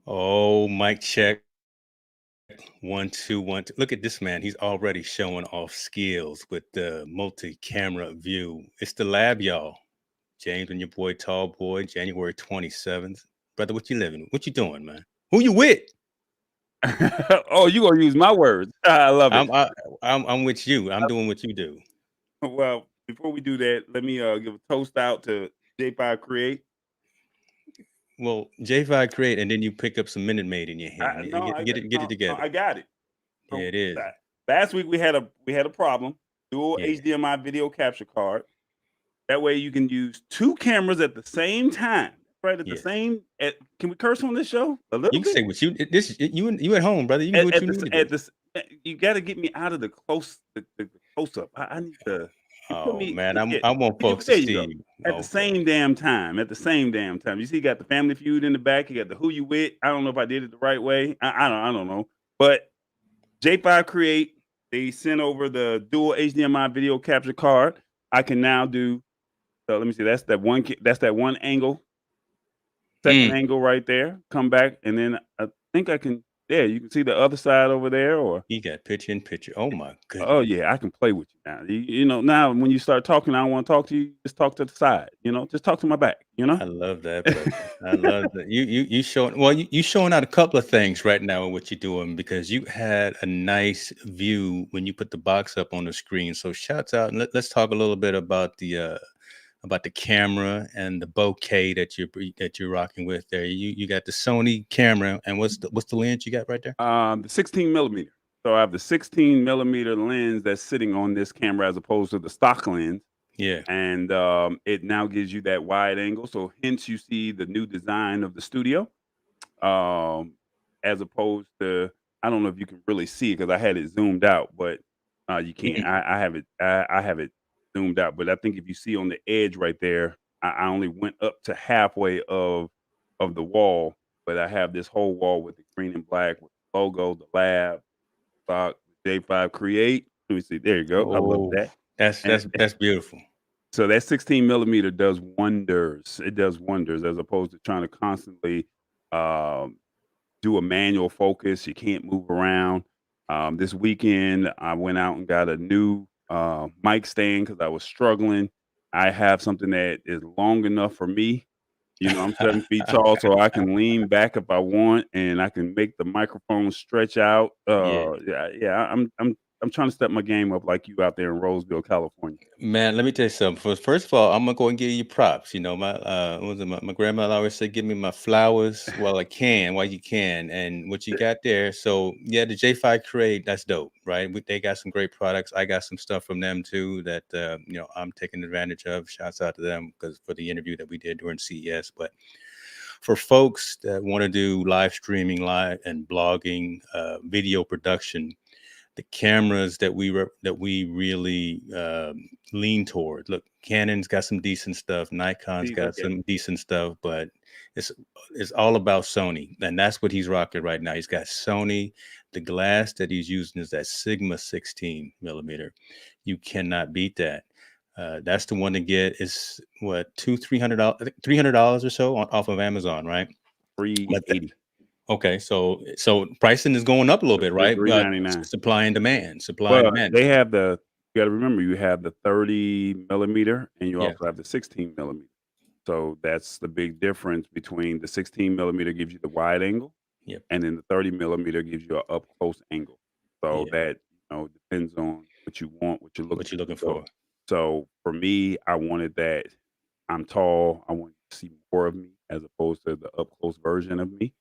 Oh, mic check. 1 2 1 2. Look at this man. He's already showing off skills with the multi-camera view. It's the lab, y'all. James and your boy Tall Boy, January 27th. Brother, what you living? What you doing, man? Who you with? Oh, you gonna use my words? I love it. I'm I, I'm with you. I'm doing what you do. Well, before we do that, let me give a toast out to J5 Create. Well, J5 create, and then you pick up some Minute Maid in your hand. No, I got Get it no, together. I got it. Yeah, So it is. last week we had a problem. Dual Yeah. HDMI video capture card. That way you can use two cameras at the same time. Right at the Yeah. same. Can we curse on this show a little You can bit? say what you at home, brother. You can do what At you this need to do. at this, you got to get me out of the close up. I need to. You put Oh me. man, Yeah, I want folks to there you see go. you. At the Okay. same damn time. At the same damn time. You see, you got the Family Feud in the back. You got the Who You With. I don't know if I did it the right way. I don't know. But J5 Create, they sent over the dual HDMI video capture card. I can now do. So let me see. That's that one. That's that one angle. Second Mm. angle right there. Come back, and then I think I can. Yeah, you can see the other side over there. Or He got picture in picture. Oh my oh goodness. yeah, I can play with you now. You know now when you start talking, I don't want to talk to you. Just talk to the side. Just talk to my back. I love that, brother. I love that. You showing well. You showing out a couple of things right now with what you're doing because you had a nice view when you put the box up on the screen. So shouts out and let's talk a little bit about the camera and the bokeh that you're rocking with there. You got the Sony camera and what's the lens you got right there? The 16 millimeter. So I have the 16 millimeter lens that's sitting on this camera as opposed to the stock lens, Yeah. and it now gives you that wide angle. So hence you see the new design of the studio, um, as opposed to I don't know if you can really see it because I had it zoomed out, but you can't. Mm. I have it. I have it zoomed out, but I think if you see on the edge right there, I only went up to halfway of the wall, but I have this whole wall with the green and black with the logo, the lab, stock, J5 Create. Let me see. There you go. I love Oh, that. that's And that's that's beautiful. so that 16 millimeter does wonders. It does wonders as opposed to trying to constantly um, do a manual focus. You can't move around. This weekend, I went out and got a new mic stand because I was struggling. I have something that is long enough for me. I'm 7 feet tall, so I can lean back if I want, and I can make the microphone stretch out. Yeah. Yeah. I'm trying to step my game up like you out there in Roseville, California. Man, let me tell you something. First of all, I'm gonna go and give you props. You know, what was it, my grandmother always said, "Give me my flowers while you can." And what you got there, so yeah, the J5 Create, that's dope, right? They got some great products. I got some stuff from them too that I'm taking advantage of. Shouts out to them because for the interview that we did during CES. But for folks that want to do live streaming, live and blogging, video production, the cameras that we really lean toward. Look, Canon's got some decent stuff. Nikon's See, got okay. some decent stuff, but it's it's all about Sony, and that's what he's rocking right now. He's got Sony. The glass that he's using is that Sigma 16 millimeter. You cannot beat that. That's the one to get. Is what $200 $300 or so off of Amazon, right? But 380, okay, so pricing is going up a little bit, right? 399. Supply and demand, supply and Well, demand. they have you got to remember you have the 30 millimeter and you Yeah, also have the 16 millimeter. So that's the big difference between the 16 millimeter gives you the wide angle, yep, and then the 30 millimeter gives you an up close angle. So yeah. that depends on what you want, what you're looking What you looking for. for? So for me, I wanted that. I'm tall. I want to see more of me as opposed to the up close version of me.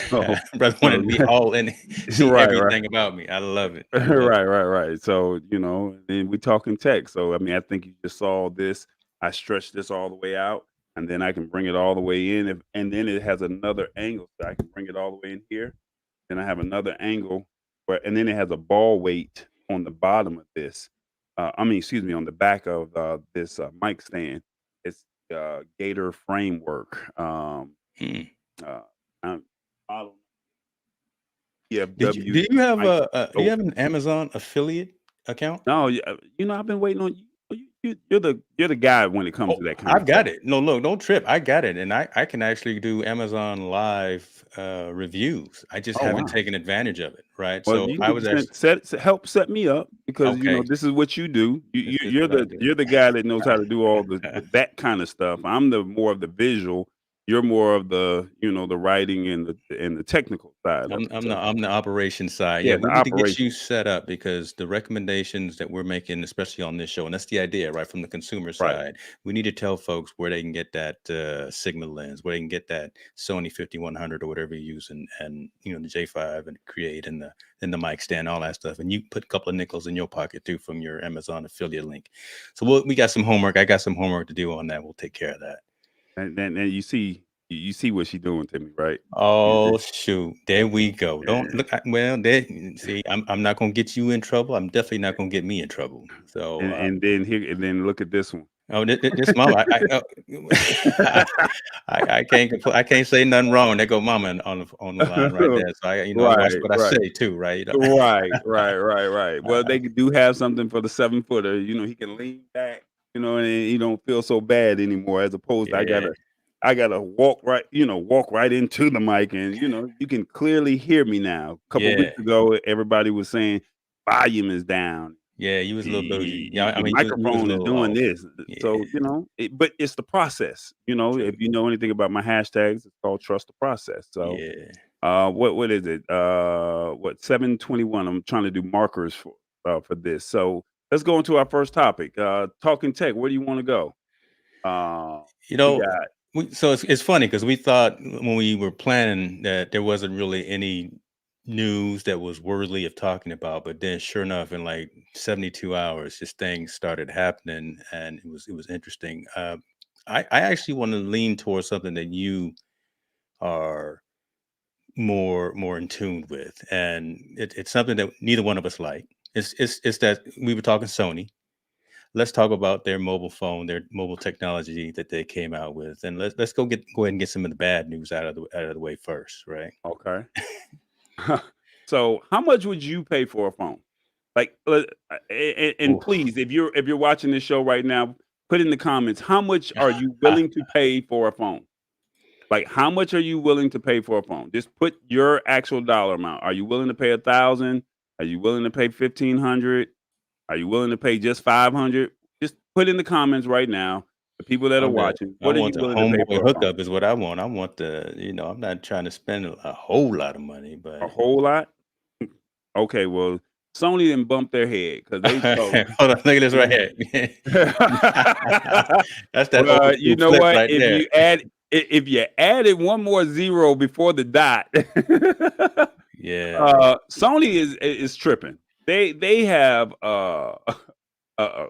so, Brother wanted so to be all in, see right, right. everything about me. I love it. I love Right, right, right. So, then we talking tech. So, I mean, I think you just saw this. I stretched this all the way out, and then I can bring it all the way in. And then it has another angle, so I can bring it all the way in here. Then I have another angle, and then it has a ball weight on the bottom of this. Excuse me, on the back of this mic stand. It's Gator framework. it. Mm. Uh, um, model Do PFW you have mic. do you have an Amazon affiliate account? No, yeah, I've been waiting on you. you're the guy when it comes Oh, to that kind of I've got stuff. it. No, look, don't trip. I got it, and I can actually do Amazon Live reviews. I just Oh, haven't wow. taken advantage of it, right? Well, So you I need to was actually help set me up because, okay. this is what you do. This is what I do. You're the guy that knows how to do all that kind of stuff. I'm the more of the visual. You're more of the, the writing and the technical side of it. I'm the So, I'm the operation side. Yeah, yeah, the we need to get you operation. set up because the recommendations that we're making, especially on this show, and that's the idea, right, from the consumer Right. side, we need to tell folks where they can get that Sigma lens, where they can get that Sony 5100 or whatever you're using, and the J5 and Create and the mic stand, all that stuff, and you put a couple of nickels in your pocket too from your Amazon affiliate link. So we got some homework. I got some homework to do on that. We'll take care of that. And then you see what she's doing to me, right? Oh shoot! There we go. Don't Yeah. look. Well, there. See, I'm not gonna get you in trouble. I'm definitely not gonna get me in trouble. So, And then look at this one. oh, this mama, I I can't say nothing wrong. There go mama on the line right there. So I watch Right, what I right. say too, right? Right. Well, they do have something for the 7-footer. He can lean back, and he don't feel so bad anymore. As opposed to Yeah, I gotta walk right into the mic, and you can clearly hear me now. A couple yeah, weeks ago, everybody was saying volume is down. yeah. You was a little bougie. Yeah, I Your mean, you was a microphone is little doing off. this. Yeah, So, but it's the process. true. If you know anything about my hashtags, it's called trust the process. So, Yeah. what is it? What 721? I'm trying to do markers for this. So let's go into our first topic. Talking tech. Where do you want to go? You We know, got so it's funny because we thought when we were planning that there wasn't really any news that was worthy of talking about, but then sure enough, in like 72 hours, just things started happening, and it was interesting. I actually want to lean towards something that you are more in tune with, and it's something that neither one of us like. It's that we were talking Sony. Let's talk about their mobile phone, their mobile technology that they came out with, and let's go ahead and get some of the bad news out of the way first, right? okay. So, how much would you pay for a phone? Like, and Oof. please, if you're watching this show right now, put in the comments how much are you willing to pay for a phone? Like, how much are you willing to pay for a phone? Just put your actual dollar amount. Are you willing to pay 1,000? Are you willing to pay 1,500? Are you willing to pay just 500? Just put in the comments right now. The people that are watching, I what are you want the willing to pay homeboy for a phone? hookup is what I want. I want I'm not trying to spend a whole lot of money, A but whole lot? Okay, well, Sony didn't bump their head because they told. hold on, look at this right here. That's that old Well, you school know flick what? right there. If you added one more zero before the dot, Yeah, Sony is tripping. They have a, a,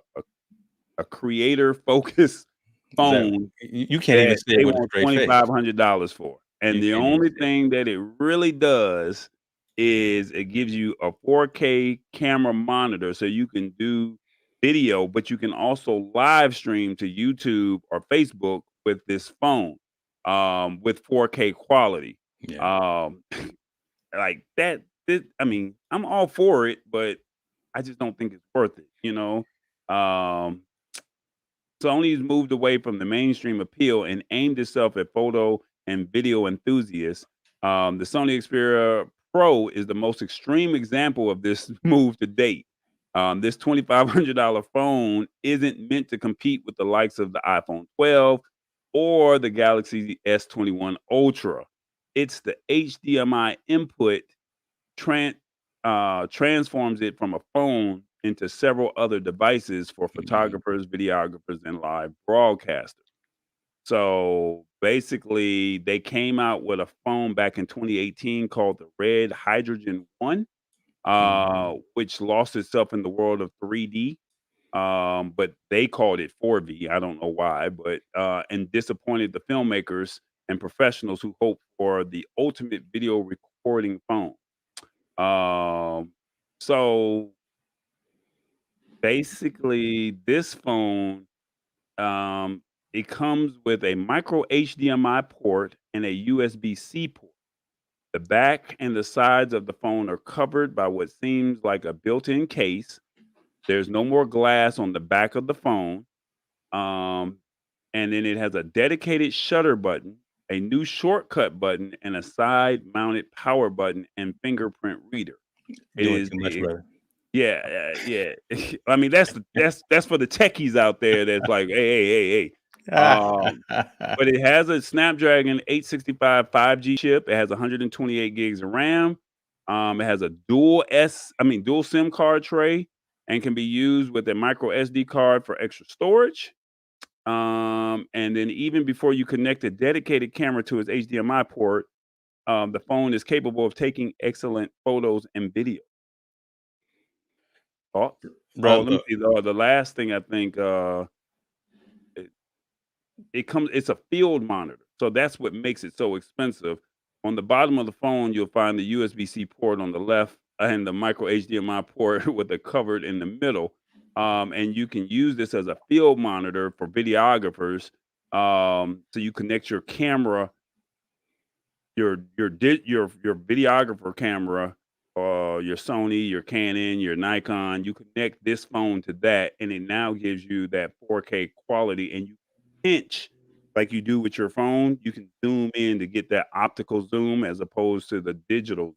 a creator focused is that phone you can't even that say it they with a want straight face. $2,500 for. And You the can't even only say it. thing that it really does is it gives you a 4K camera monitor so you can do video, but you can also live stream to YouTube or Facebook with this phone with 4K quality. Yeah. Um, like that, I mean, I'm all for it, but I just don't think it's worth it. Um, Sony's moved away from the mainstream appeal and aimed itself at photo and video enthusiasts. The Sony Xperia Pro is the most extreme example of this move to date. This $2,500 phone isn't meant to compete with the likes of the iPhone 12 or the Galaxy S21 Ultra. It's the HDMI input tran transforms it from a phone into several other devices for Mhm. photographers, videographers, and live broadcasters. So basically, they came out with a phone back in 2018 called the Red Hydrogen One, Mhm. which lost itself in the world of 3D. But they called it 4V. I don't know why, but and disappointed the filmmakers and professionals who hoped for the ultimate video recording phone. Um, so basically, this phone, um, it comes with a micro HDMI port and a USB-C port. The back and the sides of the phone are covered by what seems like a built-in case. There's no more glass on the back of the phone. Um, and then it has a dedicated shutter button, a new shortcut button, and a side-mounted power button and fingerprint reader. It Doing is too much, the brother. yeah, yeah. I mean, that's for the techies out there that's like, hey. Um, but it has a Snapdragon 865 5G chip. It has 128 gigs of RAM. It has a dual SIM card tray and can be used with a micro SD card for extra storage. And then even before you connect a dedicated camera to its HDMI port, the phone is capable of taking excellent photos and video. Thoughts? Oh, Bro, let me look, see. The last thing I think it, it's a field monitor. So that's what makes it so expensive. On the bottom of the phone, you'll find the USB-C port on the left and the micro HDMI port with a covered in the middle. And you can use this as a field monitor for videographers. So you connect your camera, your videographer camera, your Sony, your Canon, your Nikon. You connect this phone to that, and it now gives you that 4K quality. And you pinch like you do with your phone. You can zoom in to get that optical zoom as opposed to the digital.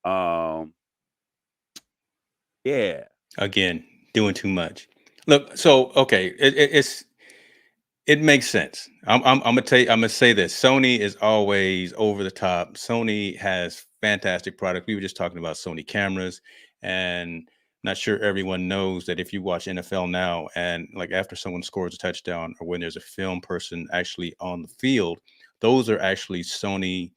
Um, yeah, again, doing too much. Look, so okay, it makes sense. I'm gonna tell you, I'm gonna say this. Sony is always over the top. Sony has fantastic product. We were just talking about Sony cameras, and not sure everyone knows that if you watch NFL now, and like after someone scores a touchdown, or when there's a film person actually on the field, those are actually Sony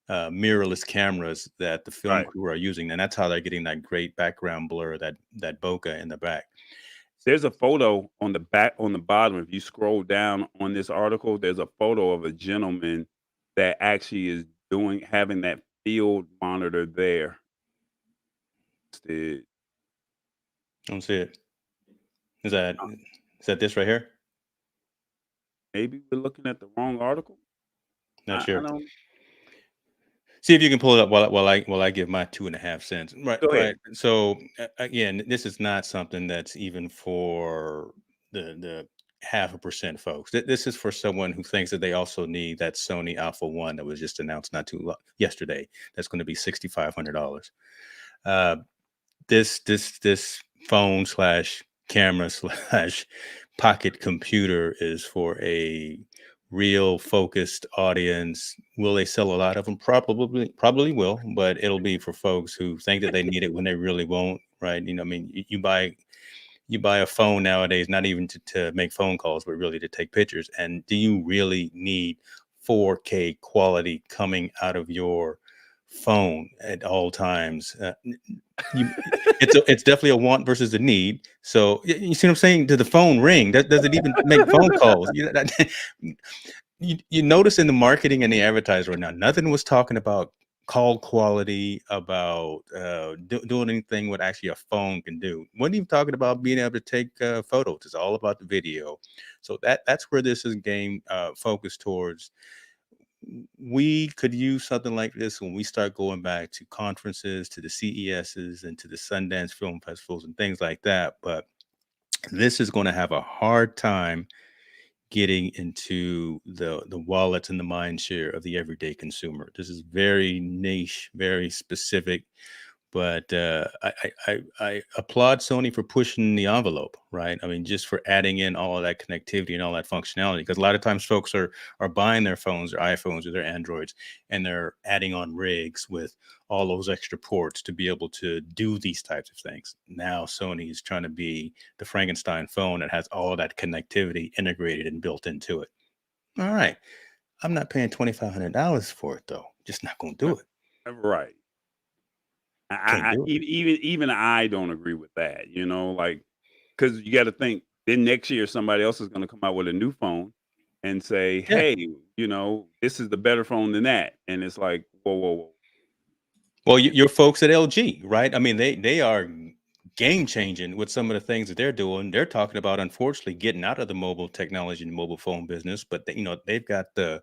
mirrorless cameras that the film right. crew are using, and that's how they're getting that great background blur, that bokeh in the back. There's a photo on the back on the bottom. If you scroll down on this article, there's a photo of a gentleman that actually is having that field monitor there. Instead. I don't see it. Is that this right here? Maybe we're looking at the wrong article. Not I sure. don't. See if you can pull it up while I give my 2.5 cents. Right, Go ahead. right. So again, this is not something that's even for the 0.5% folks. This is for someone who thinks that they also need that Sony Alpha One that was just announced not too yesterday. That's going to be $6,500. Uh, this phone slash camera slash pocket computer is for a real focused audience. Will they sell a lot of them? Probably will, but it'll be for folks who think that they need it when they really won't, right? I mean, you buy a phone nowadays, not even to make phone calls, but really to take pictures. And do you really need 4K quality coming out of your phone at all times? You, it's definitely a want versus a need. So you see what I'm saying? Does the phone ring? Does it even make phone calls? You notice in the marketing and the advertiser right now, nothing was talking about call quality, about doing anything what actually a phone can do. Wasn't even talking about being able to take photos. It's all about the video. So that's where this is game focused towards. We could use something like this when we start going back to conferences, to the CESs, and to the Sundance Film Festivals and things like that. But this is going to have a hard time getting into the wallets and the mind share of the everyday consumer. This is very niche, very specific. But I applaud Sony for pushing the envelope, right? I mean, just for adding in all of that connectivity and all that functionality. Because a lot of times folks are buying their phones, their iPhones, or their Androids, and they're adding on rigs with all those extra ports to be able to do these types of things. Now Sony is trying to be the Frankenstein phone that has all of that connectivity integrated and built into it. All right, I'm not paying $2,500 for it though. Just not going to do it. Right. Can't do it. Even I don't agree with that. Like because you got to think. Then next year somebody else is going to come out with a new phone and say, Yeah. "Hey, this is the better phone than that," and it's like, whoa, whoa, whoa. Well, your folks at LG, right? I mean, they are game changing with some of the things that they're doing. They're talking about, unfortunately, getting out of the mobile technology and mobile phone business, but they've got the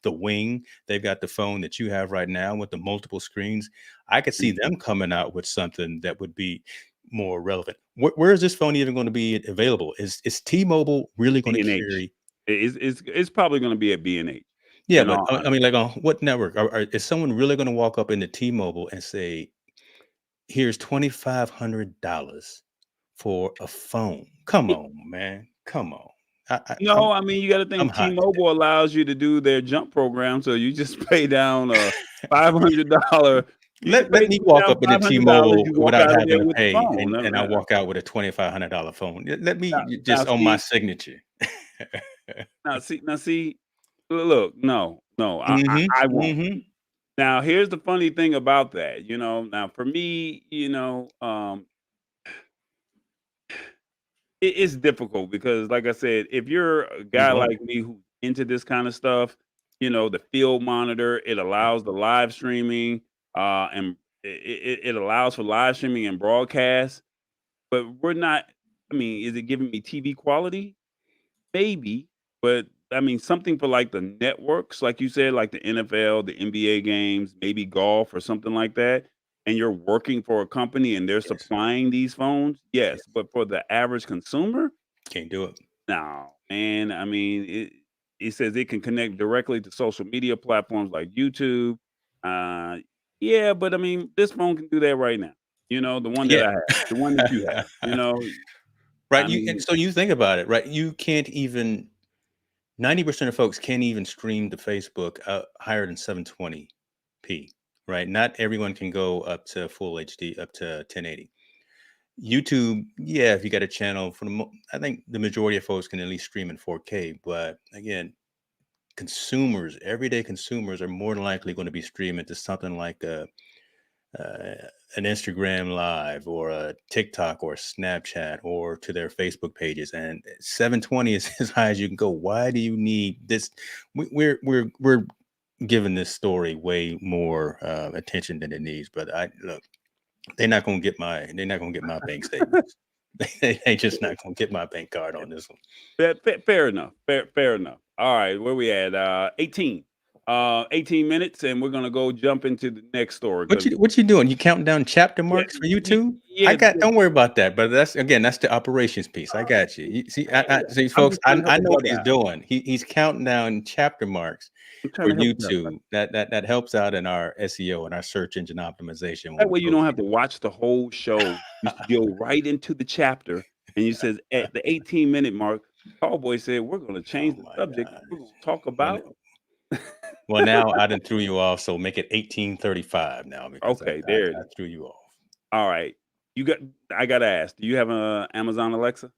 wing, they've got the phone that you have right now with the multiple screens. I could see Mhm. them coming out with something that would be. more relevant. Where is this phone even going to be available? Is T-Mobile really going to B&H. carry? It's probably going to be at B&H. Yeah, In but all I honesty. mean, like on what network? Is someone really going to walk up into T-Mobile and say, "Here's $2,500 for a phone"? Come on, man. Come on. No, I mean, you got to I'm think hot. T-Mobile allows you to do their jump program, so you just pay down $500. You can Let pay me walk down up into $500. T-Mobile You walk without out of having there to with the pay, phone. and I walk out with a $2,500 phone. Let Now, me now just on my see, signature. now see. Look, no, Mhm, I won't. mhm. Now, here's the funny thing about that. Now for me, it's difficult because, like I said, if you're a I'm guy going. like me who's into this kind of stuff, the field monitor, it allows the live streaming, and it allows for live streaming and broadcast. But we're not. I mean, is it giving me TV quality? Maybe, but I mean, something for like the networks, like you said, like the NFL, the NBA games, maybe golf or something like that. And you're working for a company and they're Yes, supplying these phones, yes. yes. But for the average consumer, Can't do it. no, man. I mean, it says it can connect directly to social media platforms like YouTube. Uh, yeah, but I mean, this phone can do that right now. The one that Yeah. I have, the one that you have. Right, I and mean, so you think about it, right? You can't even 90% of folks can't even stream to Facebook higher than 720p, right? Not everyone can go up to full HD, up to 1080. YouTube, yeah, if you got a channel I think the majority of folks can at least stream in 4K, but again, everyday consumers are more than likely going to be streaming to something like an Instagram live or a TikTok or a Snapchat or to their Facebook pages, and 720 is as high as you can go. Why do you need this? We're giving this story way more attention than it needs, but I look, they're not gonna get my bank statements. They just not gonna get my bank card on this one. Fair enough. Fair enough. All right, where we at? 18. 18 minutes, and we're gonna go jump into the next story because What you doing? You counting down chapter yeah, marks for YouTube? yeah, yeah, Don't worry about that, but that's the operations piece. I got you. You see, see, I'm folks, just trying to help I a know what brother he's out. doing. He's counting down chapter marks I'm trying for to help a brother out. YouTube. That helps out in our SEO and our search engine optimization when That we way, you go don't have to watch the whole show. You go right into the chapter, and you says at the 18-minute mark, Tallboy said, "We're gonna oh change the my subject. god. We're gonna talk Well, about." well, now I done threw you off, so make it 18:35 now because Okay, there it I is. threw you off. All right, I gotta ask. Do you have a Amazon Alexa?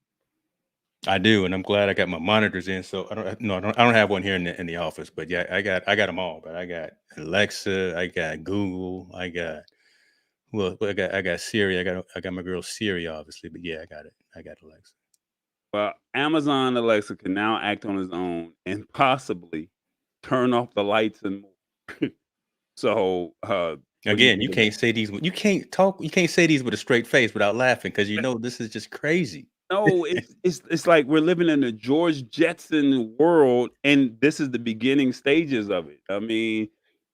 I do, and I'm glad I got my monitors in. So I don't have one here in the office, but yeah, I got them all. But I got Alexa, I got Google, I got Siri, I got my girl Siri, obviously. But yeah, I got Alexa. Well, Amazon Alexa can now act on its own and possibly turn off the lights and more. So, what do you Again, think of that? you can't say these with a straight face without laughing because you know this is just crazy. No, it's like we're living in a George Jetson world, and this is the beginning stages of it. I mean,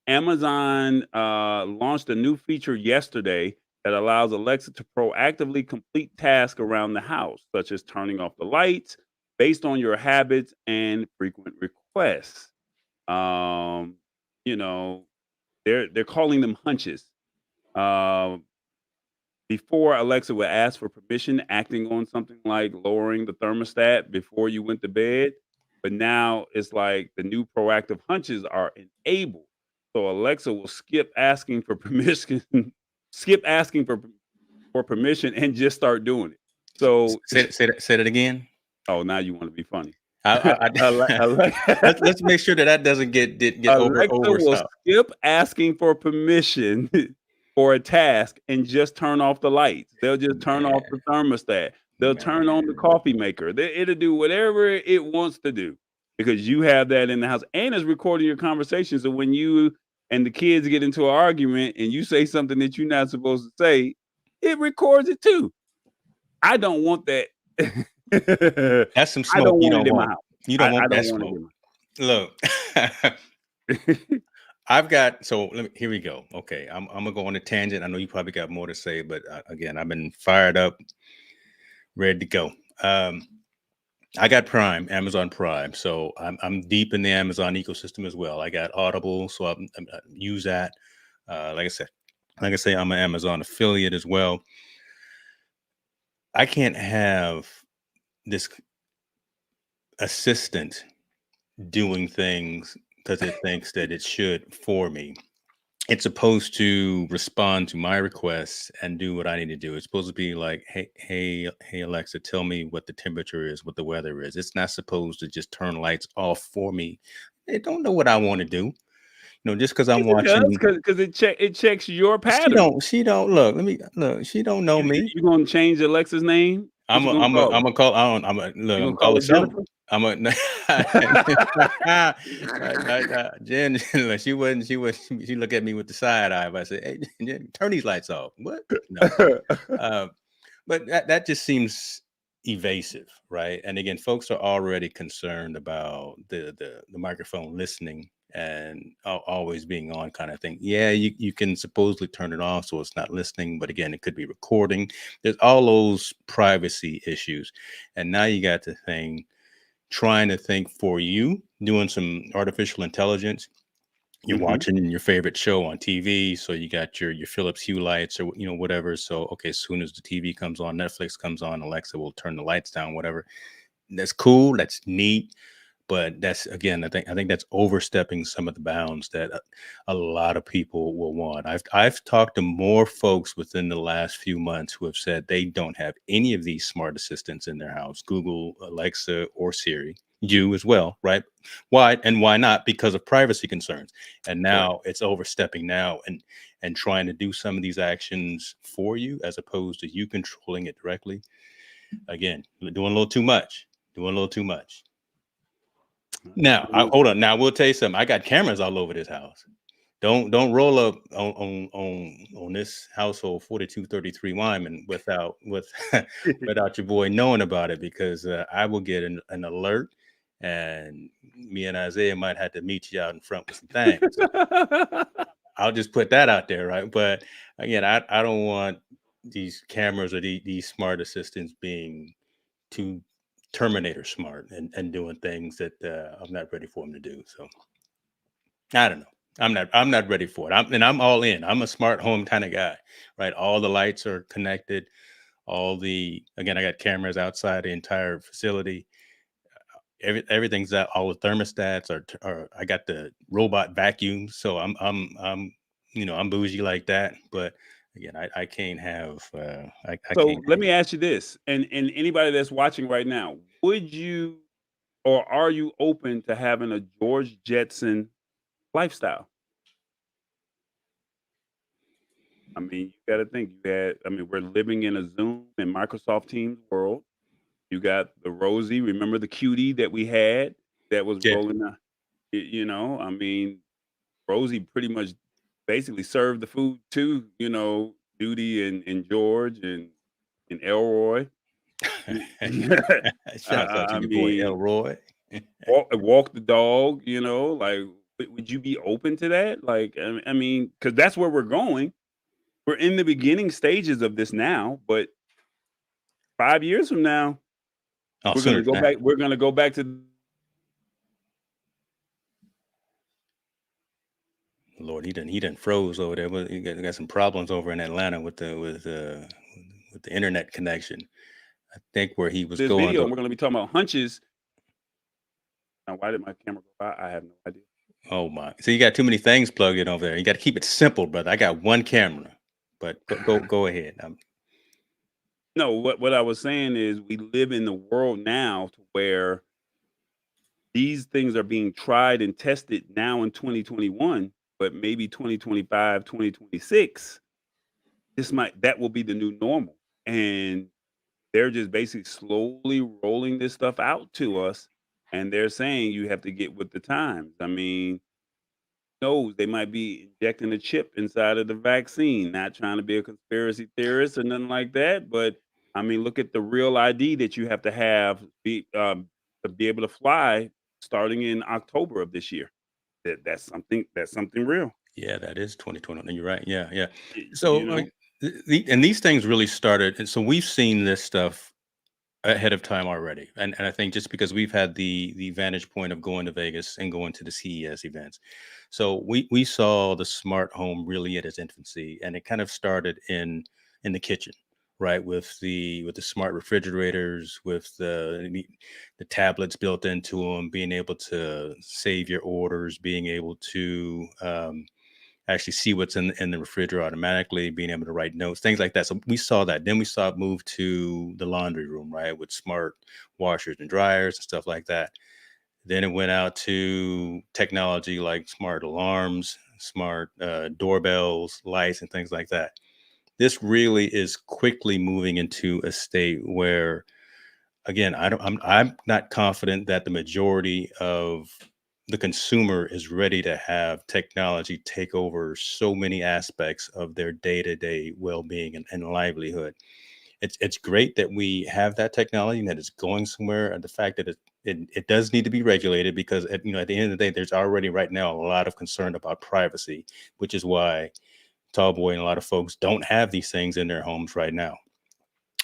Amazon launched a new feature yesterday that allows Alexa to proactively complete tasks around the house, such as turning off the lights based on your habits and frequent requests. Um, you know, they're calling them hunches. Um, Before, Alexa would ask for permission, acting on something like lowering the thermostat before you went to bed. But now it's like the new proactive hunches are enabled. So Alexa will skip asking for permission, skip asking for permission, and just start doing it. So, Say that again. oh, now you want to be funny. I let's make sure that doesn't get Alexa will oversaw. skip asking for permission for a task and just turn off the lights. They'll just turn off Man, the thermostat. They'll turn on the man. coffee maker. It'll do whatever it wants to do because you have that in the house and it's recording your conversation. So when you and the kids get into an argument and you say something that you're not supposed to say, it records it too. I don't want that. That's some I smoke don't you want don't it in my want. house. You don't I want that don't want it smoke. in Look, my I've got so here we go. Okay, I'm gonna go on a tangent. I know you probably got more to say, but again, I've been fired up, ready to go. Um, I got Prime, Amazon Prime, so I'm deep in the Amazon ecosystem as well. I got Audible, so I use that. Like I said, I'm an Amazon affiliate as well. I can't have this assistant doing things because it thinks that it should for me. It's supposed to respond to my requests and do what I need to do. It's supposed to be like, hey, Alexa, tell me what the temperature is, what the weather is. It's not supposed to just turn lights off for me. It don't know what I want to do. Just because I'm Yes, it does, watching. because it checks your She pattern. don't. She don't look. Let me look. She don't know me. You gonna change Alexa's name? What I'm you a, gonna I'm a, call her? I'm a call. I don't. I'm a look. You I'm gonna gonna call call her her something. Jennifer? I'm a Jen. Look, she wouldn't. She looked at me with the side eye. If I said, "Hey, Jen, turn these lights off." What? No. But that just seems evasive, right? And again, folks are already concerned about the microphone listening and always being on, kind of thing. Yeah, you can supposedly turn it off so it's not listening, but again, it could be recording. There's all those privacy issues, and now you got the thing trying to think for you, doing some artificial intelligence. You're Mhm. watching your favorite show on TV, so you got your Philips Hue lights or whatever. So okay, as soon as the TV comes on, Netflix comes on, Alexa will turn the lights down, whatever. That's cool, that's neat, but that's again, I think that's overstepping some of the bounds that a lot of people will want. I've talked to more folks within the last few months who have said they don't have any of these smart assistants in their house, Google, Alexa, or Siri. You as well, right? Why and why not? Because of privacy concerns. And Right. now it's overstepping now and trying to do some of these actions for you as opposed to you controlling it directly. Again, you're doing a little too much. Doing a little too much. Now, Well, hold on. Now we'll tell you something. I got cameras all over this house. Don't roll up on this household 4233 Wyman with without your boy knowing about it because I will get an alert and me and Isaiah might have to meet you out in front with some things. So I'll just put that out there, right? But again, I don't want these cameras or these smart assistants being too Terminator smart and doing things that I'm not ready for them to do. So I don't know. I'm not ready for it. I'm all in. I'm a smart home kind of guy, right? All the lights are connected. Again, I got cameras outside the entire facility. Everything's out. All the thermostats are. I got the robot vacuum, so I'm bougie like that. But again, I can't have. I so can't let have. me ask you this, and anybody that's watching right now, would you or are you open to having a George Jetson lifestyle? I mean, you gotta think, we're living in a Zoom and Microsoft Teams world. You got the Rosie, remember the cutie that we had that was Yeah. rolling I mean, Rosie pretty much basically served the food to, Judy and George and Elroy. Shouts out to I your boy mean, Elroy. walk the dog, like, would you be open to that? Like, I mean, because that's where we're going. We're in the beginning stages of this now, but 5 years from now, Oh, we're sooner gonna than go that. back we're gonna go back to Lord, he done froze over there. He got some problems over in Atlanta with the internet connection. I think where he was this going video, to. and we're gonna be talking about hunches. Now, why did my camera go by? I have no idea. Oh my! So you got too many things plugged in over there. You got to keep it simple, brother. I got one camera, but go ahead. No, what I was saying is we live in the world now to where these things are being tried and tested now in 2021, but maybe 2025, 2026, that will be the new normal. And they're just basically slowly rolling this stuff out to us. And they're saying you have to get with the times. I mean, knows they might be injecting a chip inside of the vaccine, not trying to be a conspiracy theorist or nothing like that. But I mean, look at the real ID that you have to be able to fly starting in October of this year. that's something real. Yeah, that is 2020. And you're right. Yeah, yeah. You So, know, and these things really started, and so we've seen this stuff ahead of time already. And I think just because we've had the vantage point of going to Vegas and going to the CES events. So we saw the smart home really at its infancy, and it kind of started in the kitchen, right? With the smart refrigerators, with the tablets built into them, being able to save your orders, being able to actually see what's in the refrigerator automatically, being able to write notes, things like that. So we saw that. Then we saw it move to the laundry room, right, with smart washers and dryers and stuff like that. Then it went out to technology like smart alarms, smart doorbells, lights, and things like that. This really is quickly moving into a state where, again, I'm not confident that the majority of the consumer is ready to have technology take over so many aspects of their day-to-day well-being and livelihood. It's great that we have that technology and that it's going somewhere, and the fact that it does need to be regulated, because at the end of the day, there's already right now a lot of concern about privacy, which is why Tallboy and a lot of folks don't have these things in their homes right now.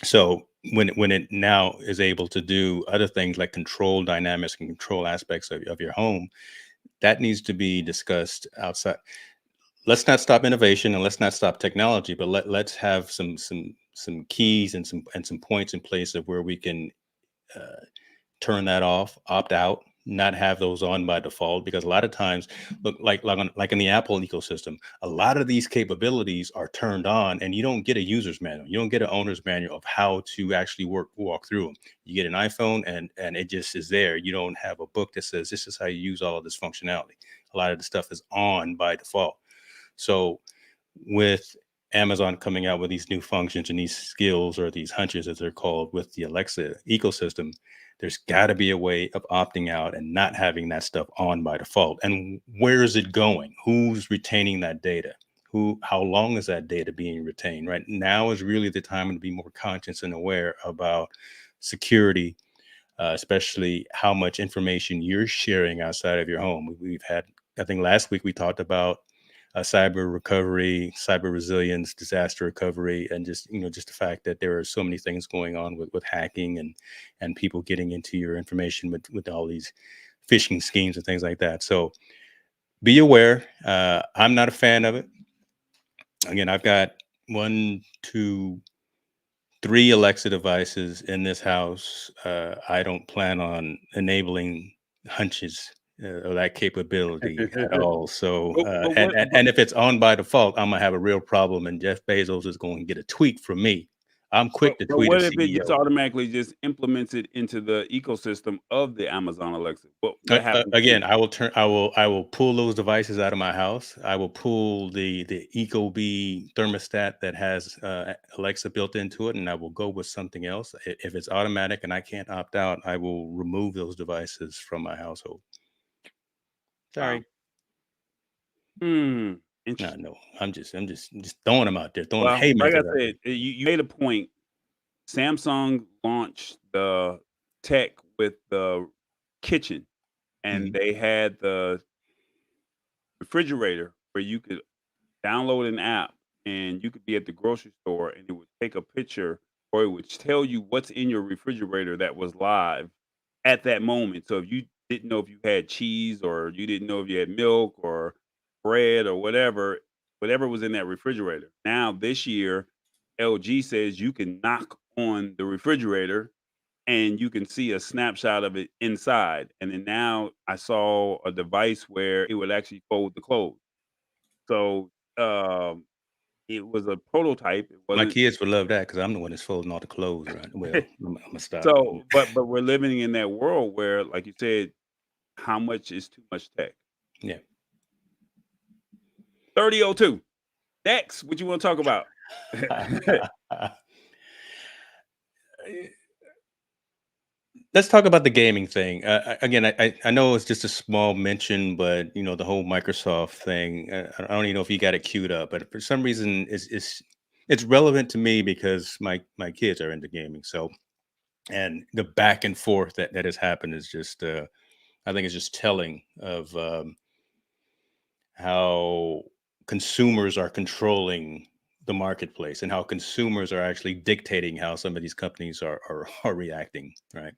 So when it now is able to do other things like control dynamics and control aspects of your home, that needs to be discussed outside. Let's not stop innovation and let's not stop technology, but let's have some keys and some points in place of where we can uh, turn that off, opt out, not have those on by default. Because a lot of times, look, like in the Apple ecosystem, a lot of these capabilities are turned on, and you don't get a user's manual, you don't get an owner's manual of how to actually walk through them. You get an iPhone, and it just is there. You don't have a book that says this is how you use all of this functionality. A lot of the stuff is on by default. So with Amazon coming out with these new functions and these skills, or these hunches as they're called, with the Alexa ecosystem, there's got to be a way of opting out and not having that stuff on by default. And where is it going? Who's retaining that data? How long is that data being retained? Right now is really the time to be more conscious and aware about security, especially how much information you're sharing outside of your home. We've had, I think last week we talked about cyber recovery, cyber resilience, disaster recovery, and just the fact that there are so many things going on with hacking and people getting into your information with all these phishing schemes and things like that. So be aware. I'm not a fan of it. Again, I've got one, two, three Alexa devices in this house. I don't plan on enabling Hunches or that capability at all. So, but and, what? and and if it's on by default, I'm gonna have a real problem, and Jeff Bezos is going to get a tweet from me. I'm quick to But tweet a what if it just CEO. automatically just implements it into the ecosystem of the Amazon Alexa? What happens Again, then? I will pull those devices out of my house. I will pull the Ecobee thermostat that has Alexa built into it, and I will go with something else. If it's automatic and I can't opt out, I will remove those devices from my household. Wow. Sorry. Hmm. No, Interesting. no. I'm just throwing them out there, throwing Well, like I haymakers out there. said, you made a point. Samsung launched the tech with the kitchen, and Mhm. they had the refrigerator where you could download an app and you could be at the grocery store and it would take a picture, or it would tell you what's in your refrigerator that was live at that moment. So if you didn't know if you had cheese, or you didn't know if you had milk or bread or whatever was in that refrigerator. Now this year, LG says you can knock on the refrigerator and you can see a snapshot of it inside. And then now I saw a device where it would actually fold the clothes. So it was a prototype. It My wasn't. kids would love that because I'm the one that's folding all the clothes, right? Well, I'm gonna stop. So, but we're living in that world where, like you said, how much is too much tech? Yeah. 3002. Next, what you want to talk about? Let's talk about the gaming thing. Again, I know it's just a small mention, but the whole Microsoft thing. I don't even know if you got it queued up, but for some reason, it's relevant to me because my kids are into gaming. So, and the back and forth that has happened is just, I think it's just telling of. how consumers are controlling the marketplace and how consumers are actually dictating how some of these companies are reacting, right?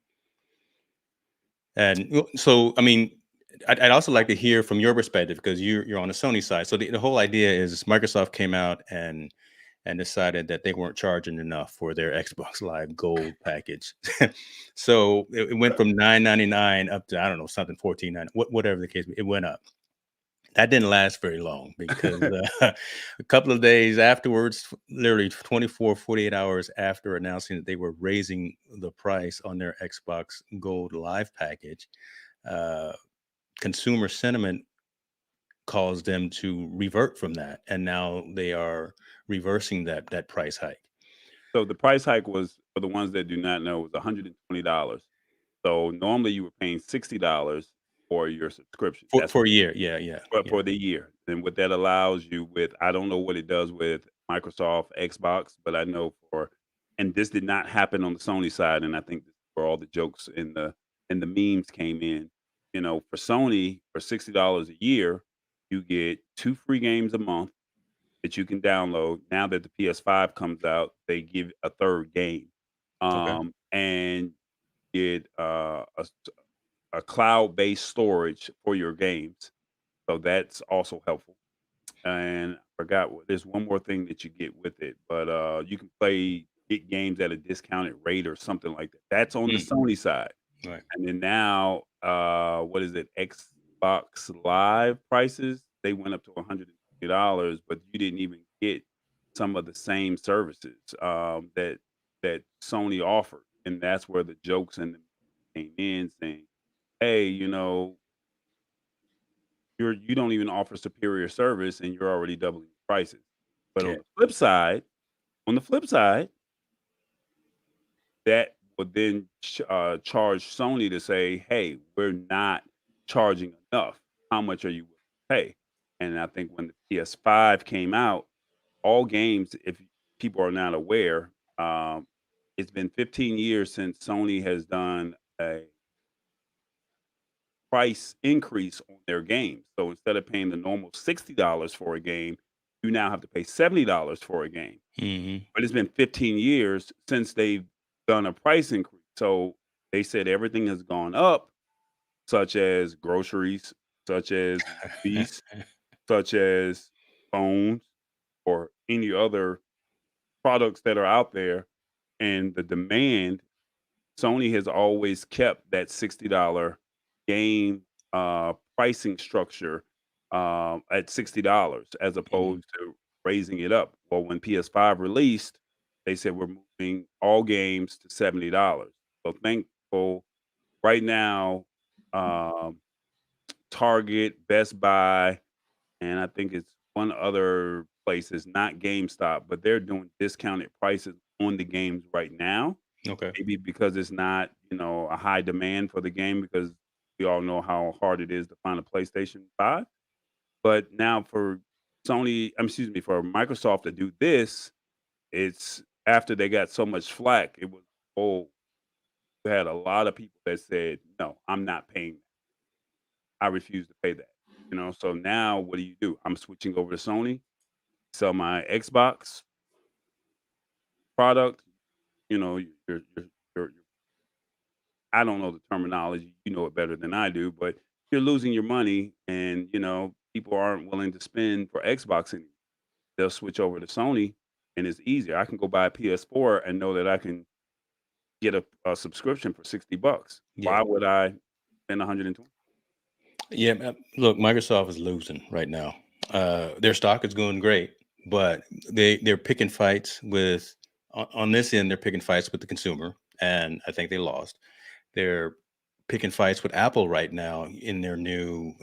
And so, I mean, I'd also like to hear from your perspective because you're on the Sony side. So the whole idea is Microsoft came out and decided that they weren't charging enough for their Xbox Live Gold package. So it went from $9.99 up to, I don't know, something 14.99, whatever the case, it went up. That didn't last very long because a couple of days afterwards, literally 24, 48 hours after announcing that they were raising the price on their Xbox Gold Live package, uh, consumer sentiment caused them to revert from that. And now they are reversing that price hike. So the price hike was, for the ones that do not know, was $120. So normally you were paying $60 for your subscription. That's For a year. Yeah, yeah, yeah. for the year. And what that allows you with, I don't know what it does with Microsoft Xbox, but I know for, and this did not happen on the Sony side, and I think this is where all the jokes and the memes came in. You know, for Sony, for $60 a year, you get 2 free games a month that you can download. Now that the PS5 comes out, they give a third game. Okay. And get a cloud-based storage for your games. So that's also helpful. And I forgot there's one more thing that you get with it, but you can get games at a discounted rate or something like that. That's on the Mm, Sony side. right. And then now, what is it? Xbox Live prices, they went up to $120, but you didn't even get some of the same services that Sony offered. And that's where the jokes and the came in saying, "Hey, you don't even offer superior service and you're already doubling the prices." But Yeah. on the flip side, that would then charge Sony to say, "Hey, we're not charging enough. How much are you willing to pay?" And I think when the PS5 came out, all games, if people are not aware, it's been 15 years since Sony has done a price increase on their games. So instead of paying the normal $60 for a game, you now have to pay $70 for a game. Hmm. But it's been 15 years since they've done a price increase. So they said everything has gone up, such as groceries, such as movies, such as phones, or any other products that are out there. And the demand, Sony has always kept that $60 game pricing structure at $60 as Hmm. opposed to raising it up. Well, when PS5 released, they said we're moving all games to $70. So thankful right now, um, Target, Best Buy, and I think it's one other place is not GameStop, but they're doing discounted prices on the games right now. Okay. Maybe because it's not, a high demand for the game because we all know how hard it is to find a PlayStation 5. But now for for Microsoft to do this, it's after they got so much flack, it was, oh, we had a lot of people that said, "No, I'm not paying that. I refuse to pay that." So now what do? I'm switching over to Sony, sell my Xbox product. You know, you're I don't know the terminology, you know it better than I do, but you're losing your money and, people aren't willing to spend for Xbox anymore. They'll switch over to Sony and it's easier. I can go buy a PS4 and know that I can get a subscription for 60 bucks. Yeah. Why would I spend 120? Yeah. Look, Microsoft is losing right now. Their stock is going great, but they're picking fights with on this end. They're picking fights with the consumer, and I think they lost. They're picking fights with Apple right now in their new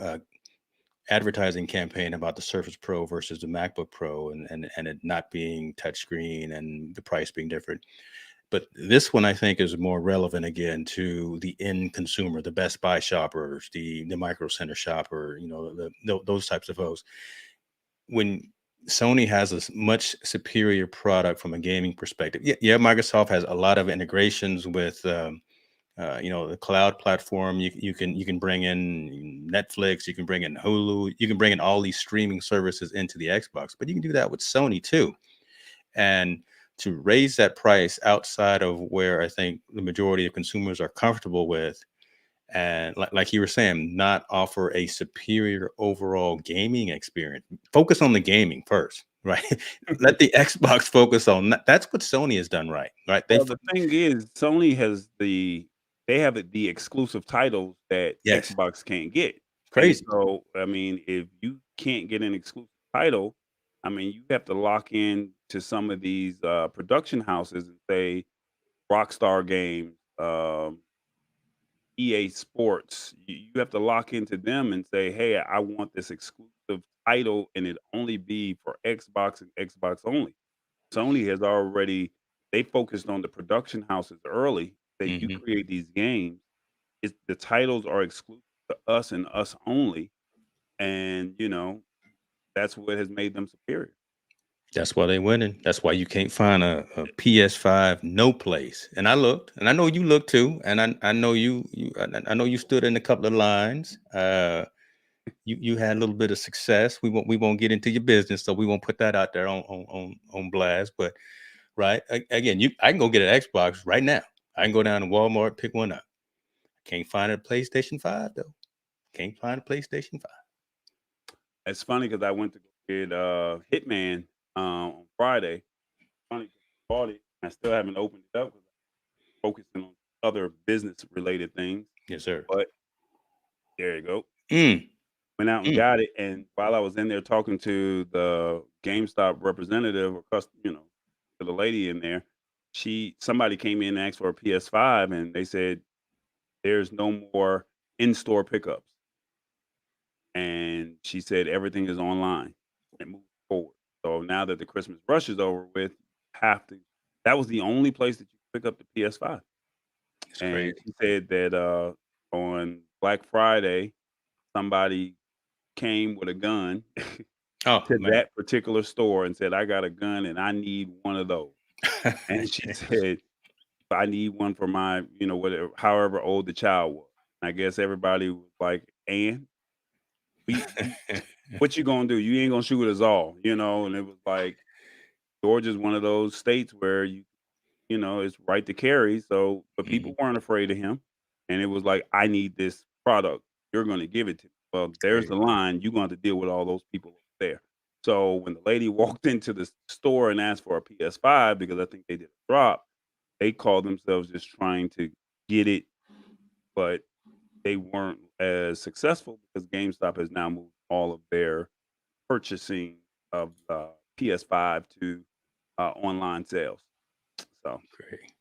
advertising campaign about the Surface Pro versus the MacBook Pro, and it not being touchscreen and the price being different. But this one I think is more relevant again to the end consumer, the Best Buy shoppers, the Micro Center shopper, those types of folks. When Sony has a much superior product from a gaming perspective, yeah, Microsoft has a lot of integrations with the cloud platform. You can bring in Netflix, you can bring in Hulu, you can bring in all these streaming services into the Xbox, but you can do that with Sony too. And to raise that price outside of where I think the majority of consumers are comfortable with, and like you were saying, not offer a superior overall gaming experience. Focus on the gaming first, right? Let the Xbox focus on that. That's what Sony has done right. They Well, the thing is, Sony has they have the exclusive titles that yes, Xbox can't get. And crazy. so, I mean, if you can't get an exclusive title, I mean, you have to lock in to some of these production houses and say Rockstar Games, EA Sports. You have to lock into them and say, "Hey, I want this exclusive title, and it only be for Xbox and Xbox only." Sony has already they focused on the production houses early. That you Hmm. create these games, the titles are exclusive to us and us only, and that's what has made them superior. That's why they winning. That's why you can't find a PS5 no place. And I looked, and I know you looked too. And I know I know you stood in a couple of lines. You had a little bit of success. We won't get into your business, so we won't put that out there on blast. But right again, I can go get an Xbox right now. I can go down to Walmart, pick one up. Can't find a PlayStation 5 though. Can't find a PlayStation 5. It's funny because I went to go get Hitman on Friday. Funny 'cause I bought it. I still haven't opened it up because I'm focusing on other business related things. Yes, sir. But there you go. Mm, Went out and mm. got it, and while I was in there talking to the GameStop representative or to the lady in there, somebody came in and asked for a PS5, and they said there's no more in-store pickups, and she said everything is online and moving forward. So now that the Christmas rush is over with, have to. That was the only place that you could pick up the PS5, It's and crazy. she said that on Black Friday somebody came with a gun Oh to man. that particular store and said, "I got a gun and I need one of those." And she said, "I need one for my, whatever, however old the child was." I guess everybody was like, "And we what you gonna do? You ain't gonna shoot us all, you know?" And it was like Georgia's one of those states where it's right to carry. So, but Mhm. people weren't afraid of him, and it was like, "I need this product. You're going to give it to me." Well, there's the Crazy. line. You're going to have to deal with all those people over there. So when the lady walked into the store and asked for a PS5 because I think they did a drop, they called themselves just trying to get it, but they weren't as successful because GameStop has now moved all of their purchasing of PS5 to online sales. So Crazy.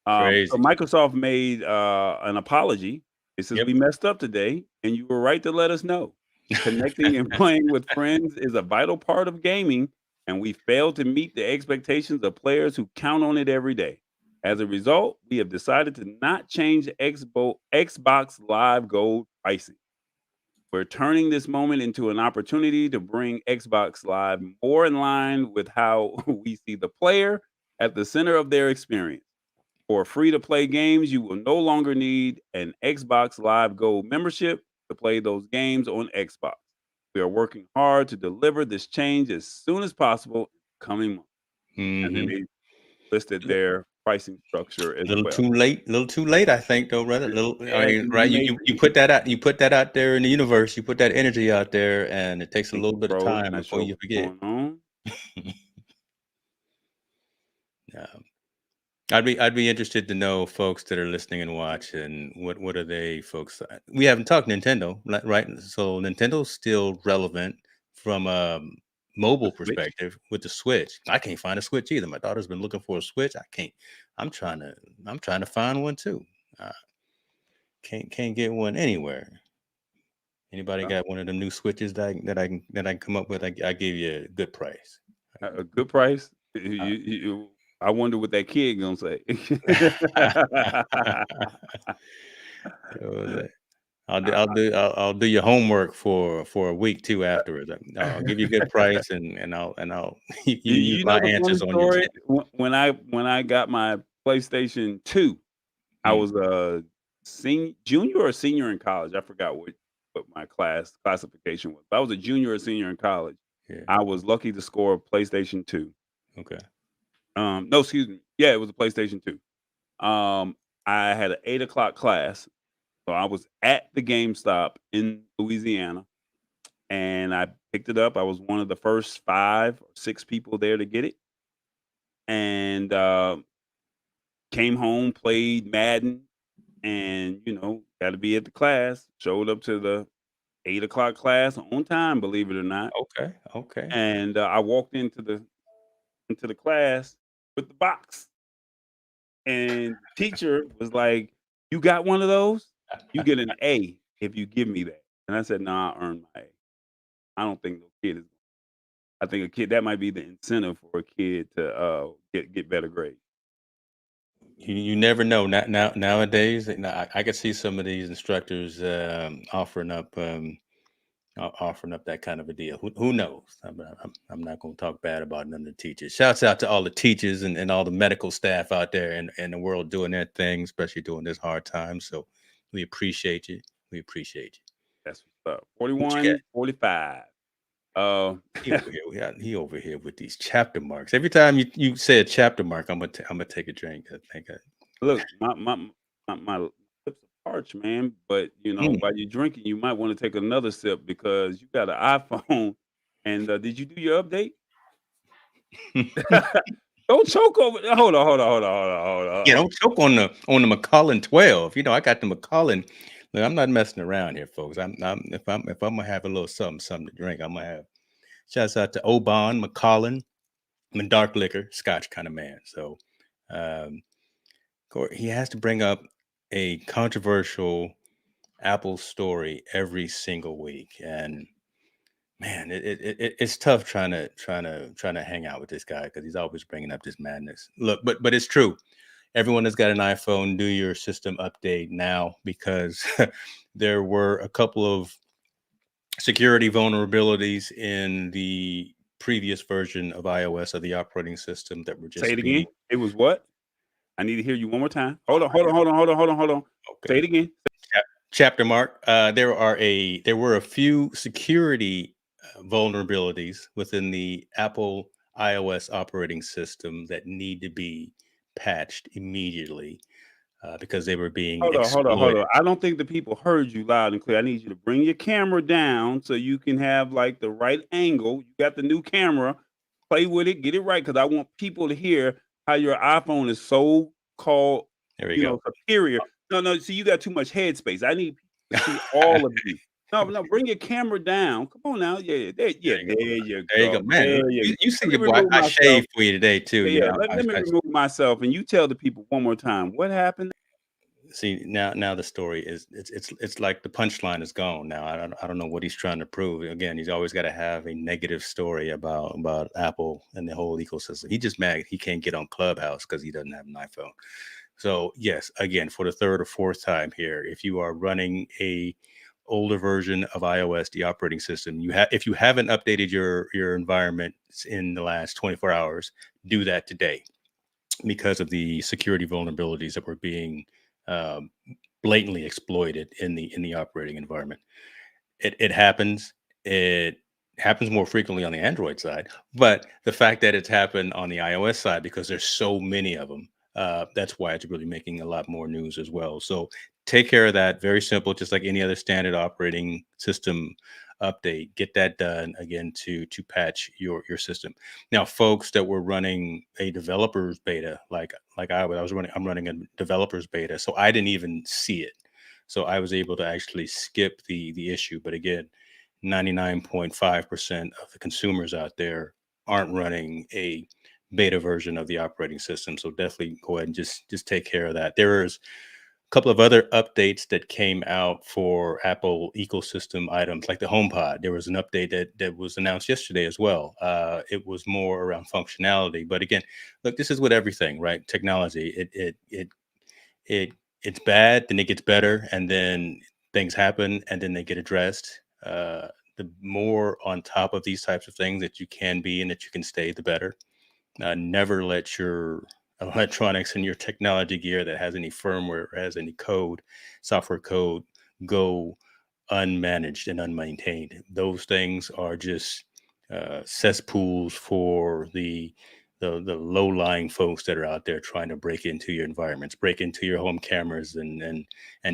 so Crazy. Microsoft made an apology. It says, Yep. "We messed up today, and you were right to let us know. Connecting and playing with friends is a vital part of gaming, and we failed to meet the expectations of players who count on it every day. As a result, we have decided to not change Xbox Live Gold pricing. We're turning this moment into an opportunity to bring Xbox Live more in line with how we see the player at the center of their experience. For free to play games, you will no longer need an Xbox Live Gold membership to play those games on Xbox. We are working hard to deliver this change as soon as possible in the coming months." And then Hmm. they listed their pricing structure as Little well. too late. Little too late, I think, though, brother. Little. I Yeah, mean, right? You maybe. put that out. You put that out there in the universe. You put that energy out there, and it takes a Think little bit of froze. time Not before sure you what's forget. going on. Yeah. I'd be interested to know folks that are listening and watching. What are they, folks? We haven't talked Nintendo, right? So Nintendo's still relevant from a The mobile Switch. perspective with the Switch. I can't find a Switch either. My daughter's been looking for a Switch. I can't. I'm trying to. I'm trying to find one too. Uh, can't get one anywhere. Anybody Well, got one of them new Switches that I can come up with? I give you a good price. a good price. I wonder what that kid gonna say. So, I'll do your homework for a week too afterwards. I'll give you a good price and I'll you can use my The funny answers on your story? test. When I got my PlayStation 2, I Mm, was a junior or senior in college. I forgot what. what my classification was. But I was a junior or senior in college. Yeah. I was lucky to score a PlayStation 2. Okay. No, excuse me. Yeah, it was a PlayStation 2. I had an 8 o'clock class, so I was at the GameStop in Louisiana, and I picked it up. I was one of the first 5 or 6 people there to get it, and came home, played Madden, and got to be at the class. Showed up to the 8 o'clock class on time, believe it or not. Okay. Okay. And I walked into the class with the box, and the teacher was like, "You got one of those? You get an A if you give me that." And I said, "Nah, I earned my A. I don't think no kid is. I think a kid that might be the incentive for a kid to get better grades." You never know. Nowadays, I could see some of these instructors offering up that kind of a deal. Who knows? I'm not going to talk bad about none of the teachers. Shouts out to all the teachers and all the medical staff out there in the world doing their thing, especially during this hard time. So we appreciate you. We appreciate you. That's what's up. What you got? 41, 45. Uh, He over here. He over here with these chapter marks. Every time you say a chapter mark, I'm gonna take a drink. I think. look, my lips are parched, man. But Mm. while you're drinking, you might want to take another sip because you got an iPhone. And did you do your update? Don't choke over. Hold on, hold on, hold on, hold on, hold on. Yeah, don't choke on the Macallan 12. I got the Macallan. Look, I'm not messing around here, folks. If I'm gonna have a little something to drink, I'm gonna have. Shouts out to Oban, Macallan. I'm a dark liquor, Scotch kind of man. So, um, he has to bring up a controversial Apple story every single week, and man, it's tough trying to hang out with this guy because he's always bringing up this madness. Look, but it's true. Everyone that's got an iPhone, do your system update now because there were a couple of security vulnerabilities in the previous version of iOS of the operating system that were Say just it being again. It was what? I need to hear you one more time. Hold on, hold on, hold on, hold on, hold on, hold on. Say okay. it again. Chapter mark. There were a few security vulnerabilities within the Apple iOS operating system that need to be patched immediately because they were being Hold on, hold on, hold exploited. on. I don't think the people heard you loud and clear. I need you to bring your camera down so you can have like the right angle. You got the new camera. Play with it, get it right, because I want people to hear how your iPhone is so called, There we go. superior. No, no, see, you got too much headspace. I need people to see all of you. No, no, bring your camera down. Come on now. Yeah, There you go. there you There you go, go. man. There you go. You see Let me your boy. remove I myself. shaved for you today too. Yeah, yeah. Yeah, Let me remove myself and you tell the people one more time what happened. see now the story is it's like the punchline is gone now. I don't know what he's trying to prove. Again, he's always got to have a negative story about Apple and the whole ecosystem. He just mad he can't get on Clubhouse because he doesn't have an iPhone. So yes, again, for the third or fourth time here, if you are running a older version of iOS, the operating system, if you haven't updated your environment in the last 24 hours, do that today because of the security vulnerabilities that were being um, blatantly exploited in the operating environment. It happens. It happens more frequently on the Android side, but the fact that it's happened on the iOS side because there's so many of them, that's why it's really making a lot more news as well. So take care of that. Very simple, just like any other standard operating system update. Get that done again to patch your system. Now, folks that were running a developer's beta, like I'm running a developer's beta, so I didn't even see it. So I was able to actually skip the issue. But again, 99.5% of the consumers out there aren't running a beta version of the operating system. So definitely go ahead and just take care of that. There's a couple of other updates that came out for Apple ecosystem items like the HomePod. There was an update that was announced yesterday as well. It was more around functionality. But again, look, this is with everything, right? Technology. It it's bad, then it gets better, and then things happen, and then they get addressed. The more on top of these types of things that you can be and that you can stay, the better. Never let your electronics and your technology gear that has any firmware or has any software code, go unmanaged and unmaintained. Those things are just cesspools for the low lying folks that are out there trying to break into your environments, break into your home cameras, and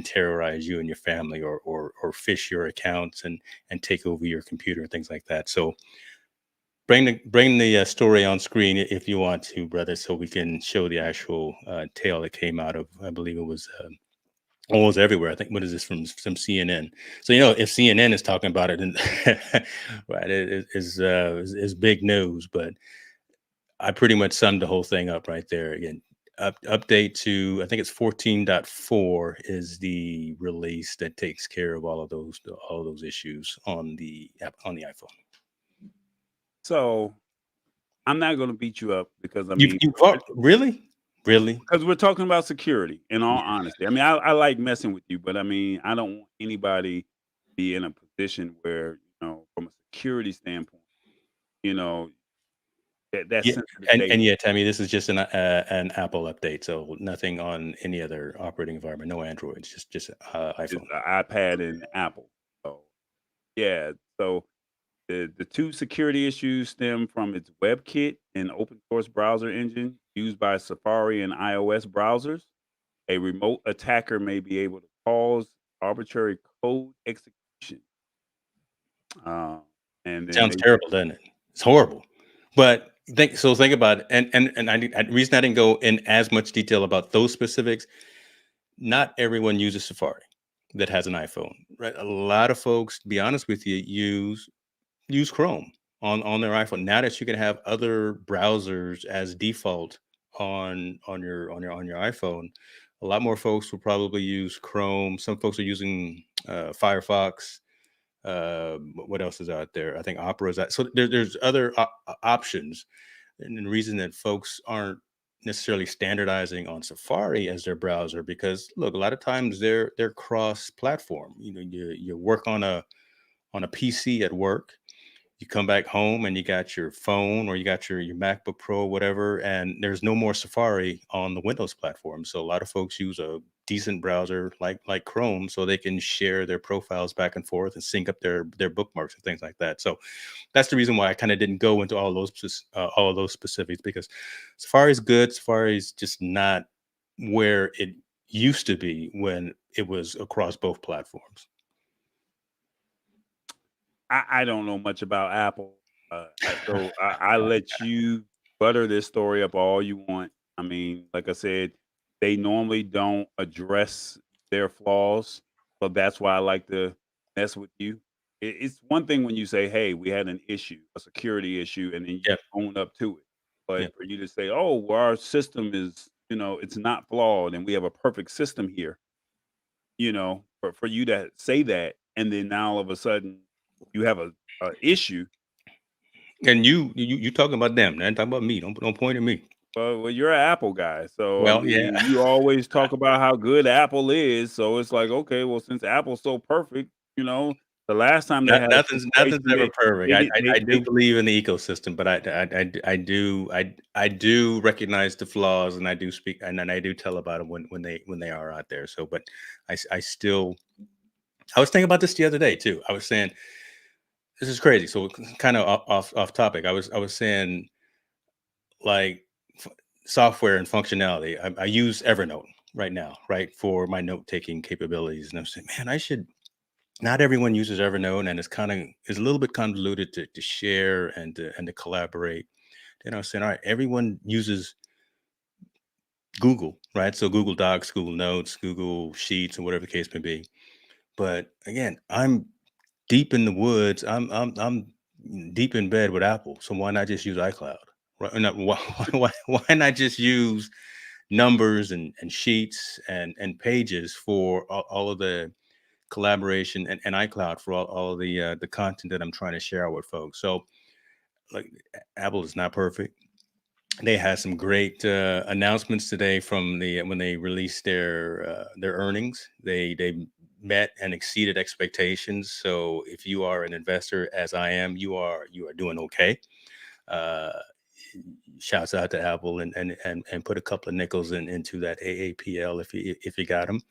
terrorize you and your family, or fish your accounts and take over your computer and things like that. So bring the story on screen if you want to, brother, so we can show the actual tale that came out of, I believe it was almost everywhere. I think, what is this, from CNN? So if CNN is talking about it, and right, it is big news. But I pretty much summed the whole thing up right there. Again, update to, I think it's 14.4 is the release that takes care of all of those issues on the iPhone. So I'm not going to beat you up because You've really, because we're talking about security. In all yeah. honesty, I mean, I like messing with you, but I mean, I don't want anybody be in a position where from a security standpoint, you know, that's Yeah, sensitive and data. yeah, Tammy, this is just an Apple update, so nothing on any other operating environment, no Androids, just It's iPhone. an iPad and Apple. So yeah, so the two security issues stem from its WebKit, an open source browser engine used by Safari and iOS browsers. A remote attacker may be able to cause arbitrary code execution. Uh, and then Sounds terrible, doesn't it? It's horrible. But think about it, the reason I didn't go in as much detail about those specifics. Not everyone uses Safari that has an iPhone, right? A lot of folks, to be honest with you, use Chrome on their iPhone. Now that you can have other browsers as default on your iPhone, a lot more folks will probably use Chrome. Some folks are using Firefox. What else is out there? I think Opera is out. So there's other options, and the reason that folks aren't necessarily standardizing on Safari as their browser, because look, a lot of times they're cross platform. You work on a PC at work, you come back home and you got your phone or you got your MacBook Pro or whatever, and there's no more Safari on the Windows platform. So a lot of folks use a decent browser like Chrome, so they can share their profiles back and forth and sync up their bookmarks and things like that. So that's the reason why I kind of didn't go into all of those specifics, because Safari is good. Safari is just not where it used to be when it was across both platforms. I don't know much about Apple, so I let you butter this story up all you want. I mean, like I said, they normally don't address their flaws, so that's why I like to mess with you. It's one thing when you say, "Hey, we had an issue, a security issue," and then you Yep. own up to it. But Yep. for you to say, "Oh, well, our system is, it's not flawed, and we have a perfect system here," for you to say that, and then now all of a sudden you have a issue. And you talking about them, man? Talking about me? Don't point at me. Well, you're an Apple guy, so I Well, yeah. mean, you always talk about how good Apple is. So it's like, okay, well, since Apple's so perfect, the last time they Not, had a nothing's situation, ever perfect. they I, did I I do believe in the ecosystem, but I do recognize the flaws, and I do speak, and then I do tell about them when they are out there. So, but I still, I was thinking about this the other day too. I was saying this is crazy. So kind of off topic. I was saying, like, software and functionality. I use Evernote right now, right, for my note taking capabilities, and I'm saying, man, I should. Not everyone uses Evernote, and it's a little bit convoluted to share and to collaborate. Then I was saying, all right, everyone uses Google, right? So Google Docs, Google Notes, Google Sheets, and whatever the case may be. But again, I'm deep in the woods. I'm deep in bed with Apple. So why not just use iCloud? Right? Why not just use numbers and sheets and pages for all of the collaboration, and iCloud for all of the content that I'm trying to share with folks. So, like, Apple is not perfect. They had some great announcements today from when they released their earnings. They met and exceeded expectations. So if you are an investor, as I am, you are doing okay. Uh, Shouts out to Apple, and put a couple of nickels into that AAPL if you got them.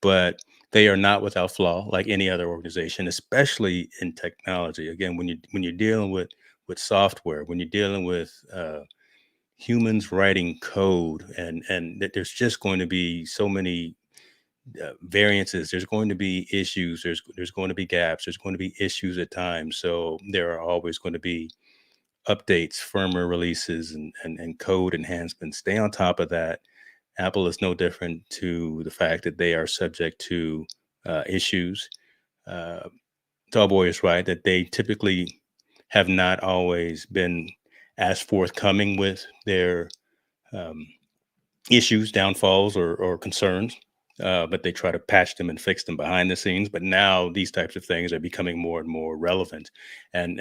but they are not without flaw, like any other organization, especially in technology. Again, when you're dealing with software, when you're dealing with humans writing code, and that there's just going to be so many variances. There's going to be issues. There's going to be gaps. There's going to be issues at times. So there are always going to be updates, firmware releases, and code enhancements. Stay on top of that. Apple is no different to the fact that they are subject to issues. Uh, Tallboy is right that they typically have not always been as forthcoming with their um, issues, downfalls, or concerns. But they try to patch them and fix them behind the scenes. But now these types of things are becoming more and more relevant and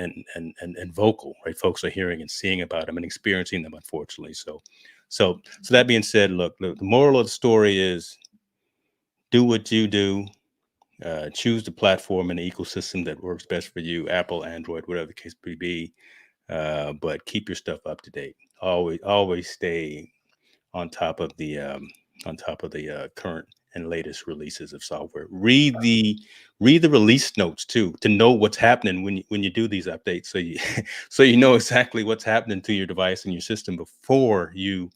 vocal. Right, folks are hearing and seeing about them and experiencing them. Unfortunately, so that being said, look, the moral of the story is do what you do. Choose the platform and the ecosystem that works best for you. Apple, Android, whatever the case may be. But keep your stuff up to date. Always stay on top of the current and latest releases of software. Read the release notes too to know what's happening when you do these updates. So you so you know exactly what's happening to your device and your system before you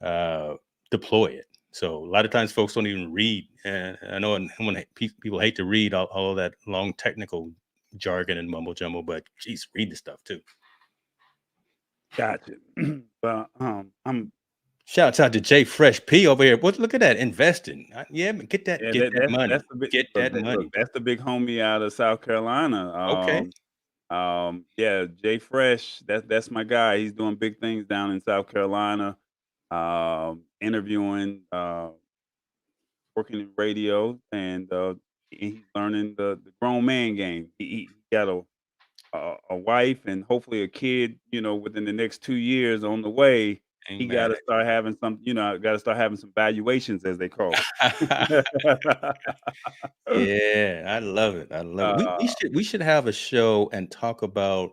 uh, deploy it. So a lot of times folks don't even read. And I know when people hate to read all of that long technical jargon and mumbo jumbo, but geez, read the stuff too. Gotcha. Well, I'm Shouts out to Jay Fresh P over here. What? Look at that investing. Yeah, man, yeah, get that that's money, the big get that look, money. that's the big homie out of South Carolina. Okay, Yeah, Jay Fresh, that's my guy. He's doing big things down in South Carolina, interviewing, working in radio, and he's learning the grown man game. He got a wife and hopefully a kid, within the next 2 years on the way. He got amen. to start having got to start having some valuations, as they call it. Yeah, I love it. I love it. We uh, should have a show and talk about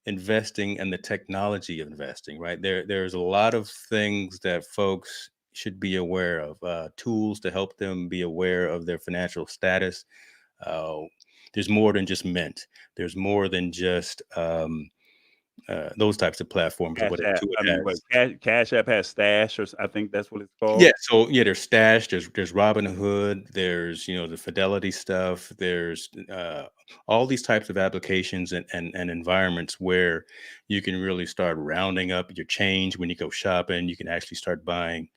investing and the technology of investing. Right there's a lot of things that folks should be aware of. Tools to help them be aware of their financial status. Uh, there's more than just Mint. There's more than just those types of platforms or Cash whatever App. to it I mean, what has. Cash App has Stash, I think that's what it's Yeah, called. so yeah, there's Stash, there's Robinhood, there's the Fidelity stuff, there's all these types of applications and environments where you can really start rounding up your change when you go shopping. You can actually start buying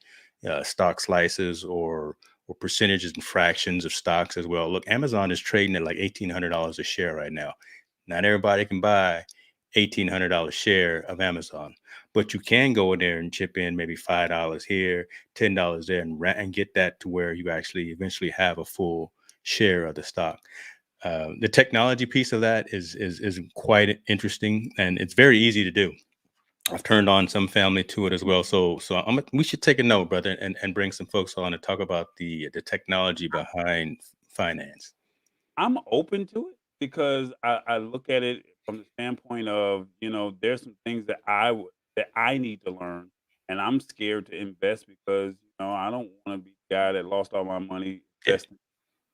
stock slices or percentages and fractions of stocks as well. Look, Amazon is trading at like $1,800 a share right now. Not everybody can buy $1,800 share of Amazon, but you can go in there and chip in maybe $5 here, $10 there, and get that to where you actually eventually have a full share of the stock. The technology piece of that is quite interesting, and it's very easy to do. I've turned on some family to it as well. So we should take a note, brother, and bring some folks on and talk about the technology behind finance. I'm open to it because I look at it from the standpoint of, there's some things that I need to learn, and I'm scared to invest because I don't want to be the guy that lost all my money Yeah,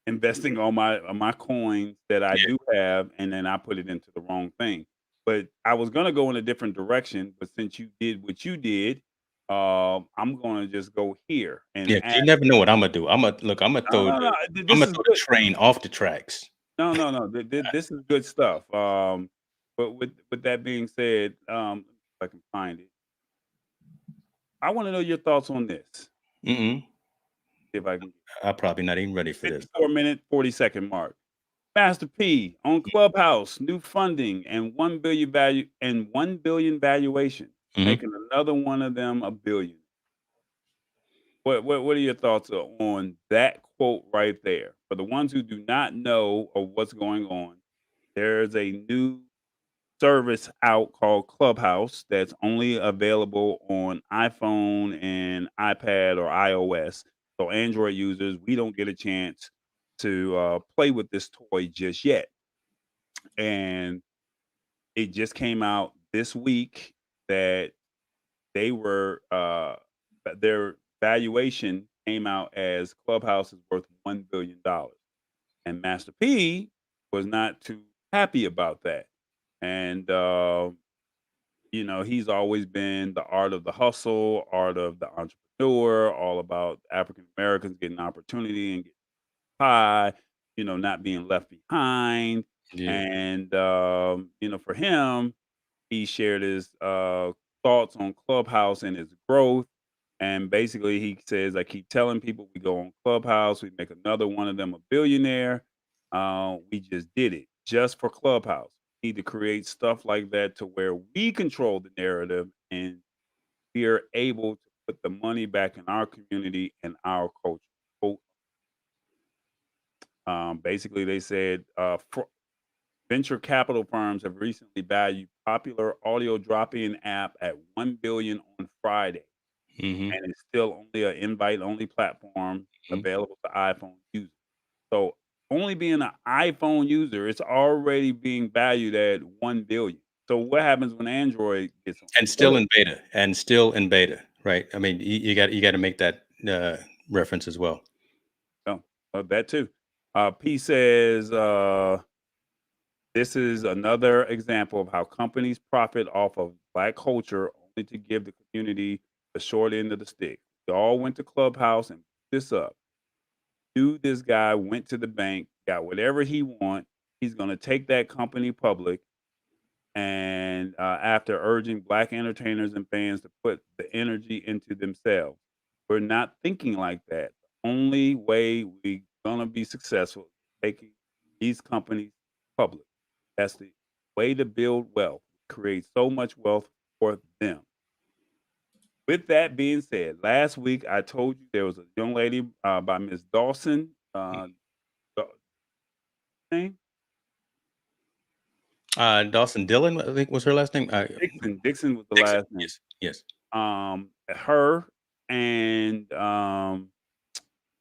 investing on my coins that I yeah, do have, and then I put it into the wrong thing. But I was gonna go in a different direction, but since you did what you did, I'm gonna just go here and yeah. You ask. never know what I'm gonna do. I'm gonna look. I'm gonna No, throw no, no. the I'm This gonna is throw the good. train off the tracks. No, no, no. This is good stuff. But with that being said, if I can find it, I want to know your thoughts on this. Mm-mm. See if I can. I'm probably not even ready for this. 54-minute, 40-second mark. Master P on Clubhouse, new funding and 1 billion valuation, Mm-hmm. making another one of them a billion. What are your thoughts on that quote right there? For the ones who do not know of what's going on, there's a new service out called Clubhouse that's only available on iPhone and iPad or iOS. So Android users, we don't get a chance to play with this toy just yet. And it just came out this week that they were their valuation came out as Clubhouse is worth $1 billion. And Master P was not too happy about that. And, he's always been the art of the hustle, art of the entrepreneur, all about African Americans getting opportunity and getting pie, not being left behind. Yeah. And, for him, he shared his thoughts on Clubhouse and its growth. And basically, he says, I keep telling people we go on Clubhouse, we make another one of them a billionaire. We just did it just for Clubhouse. We need to create stuff like that to where we control the narrative and we are able to put the money back in our community and our culture. So, basically, they said venture capital firms have recently valued popular audio drop-in app at $1 billion on Friday, Mm-hmm. and it's still only an invite-only platform available to iPhone users. So, only being an iPhone user, it's already being valued at $1 billion. So, what happens when Android gets on? And still in beta. And still in beta. Right. I mean, you got to make that reference as well. Oh, that too. P says, this is another example of how companies profit off of Black culture only to give the community the short end of the stick. We all went to Clubhouse and put this up. This guy went to the bank, got whatever he want. He's going to take that company public. And after urging Black entertainers and fans to put the energy into themselves, we're not thinking like that. The only way we're going to be successful is taking these companies public. That's the way to build wealth, create so much wealth for them. With that being said, last week I told you there was a young lady by Miss Dawson. Name? Dawson Dillon, I think was her last name. Dixon. Dixon was the Dixon. last name. Yes. Her and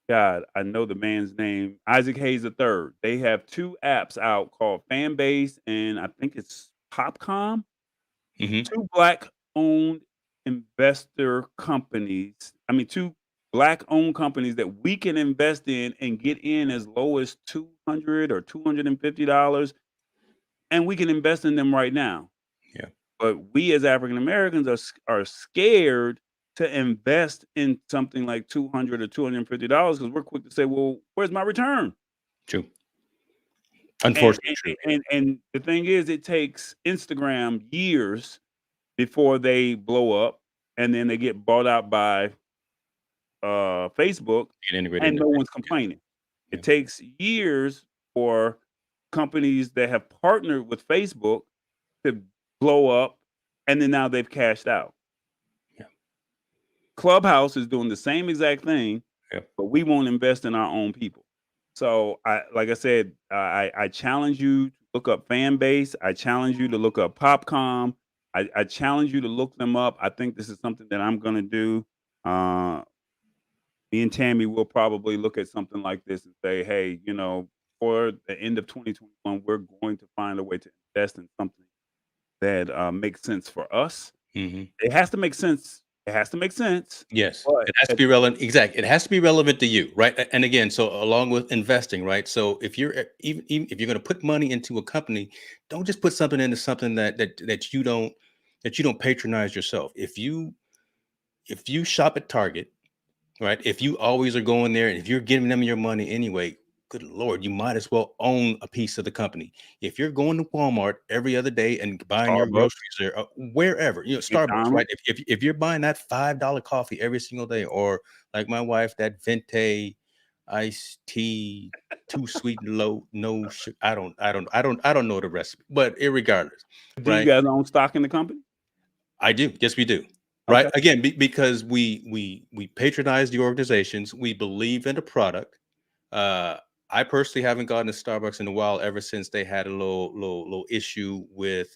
God, I know the man's name, Isaac Hayes III. They have two apps out called Fanbase and I think it's Popcom. Mm-hmm. Two Black-owned investor companies. I mean, two Black-owned companies that we can invest in and get in as low as $200 or $250, and we can invest in them right now. Yeah. But we as African Americans are scared to invest in something like $200 or $250 because we're quick to say, "Well, where's my return?" True. And, Unfortunately, true. and the thing is, it takes Instagram years before they blow up, and then they get bought out by Facebook, Get integrated and into no one's Facebook. complaining. Yeah. It takes years for companies that have partnered with Facebook to blow up, and then now they've cashed out. Yeah. Clubhouse is doing the same exact thing, Yep. but we won't invest in our own people. So, like I said, I challenge you to look up Fanbase. I challenge you to look up Popcom. I challenge you to look them up. I think this is something that I'm going to do. Me and Tammy will probably look at something like this and say, hey, for the end of 2021, we're going to find a way to invest in something that makes sense for us. Mm-hmm. It has to make sense. It has to make sense. Yes, But it has to be relevant. Exactly, it has to be relevant to you, right? And again, so along with investing, right? So if you're even if you're going to put money into a company, don't just put something into something that you don't patronize yourself. If you shop at Target, right? If you always are going there, and if you're giving them your money anyway, good Lord, you might as well own a piece of the company. If you're going to Walmart every other day and buying your Starbucks, groceries there, wherever, Starbucks, right? McDonald's, If you're buying that $5 coffee every single day, or like my wife, that venti iced tea, too sweet, low, no sugar. I don't know the recipe, but irregardless, do you right? guys own stock in the company? I do. Yes, we do. Right. Okay. Again, because we patronize the organizations. We believe in the product. Uh, I personally haven't gone to Starbucks in a while, ever since they had a little issue with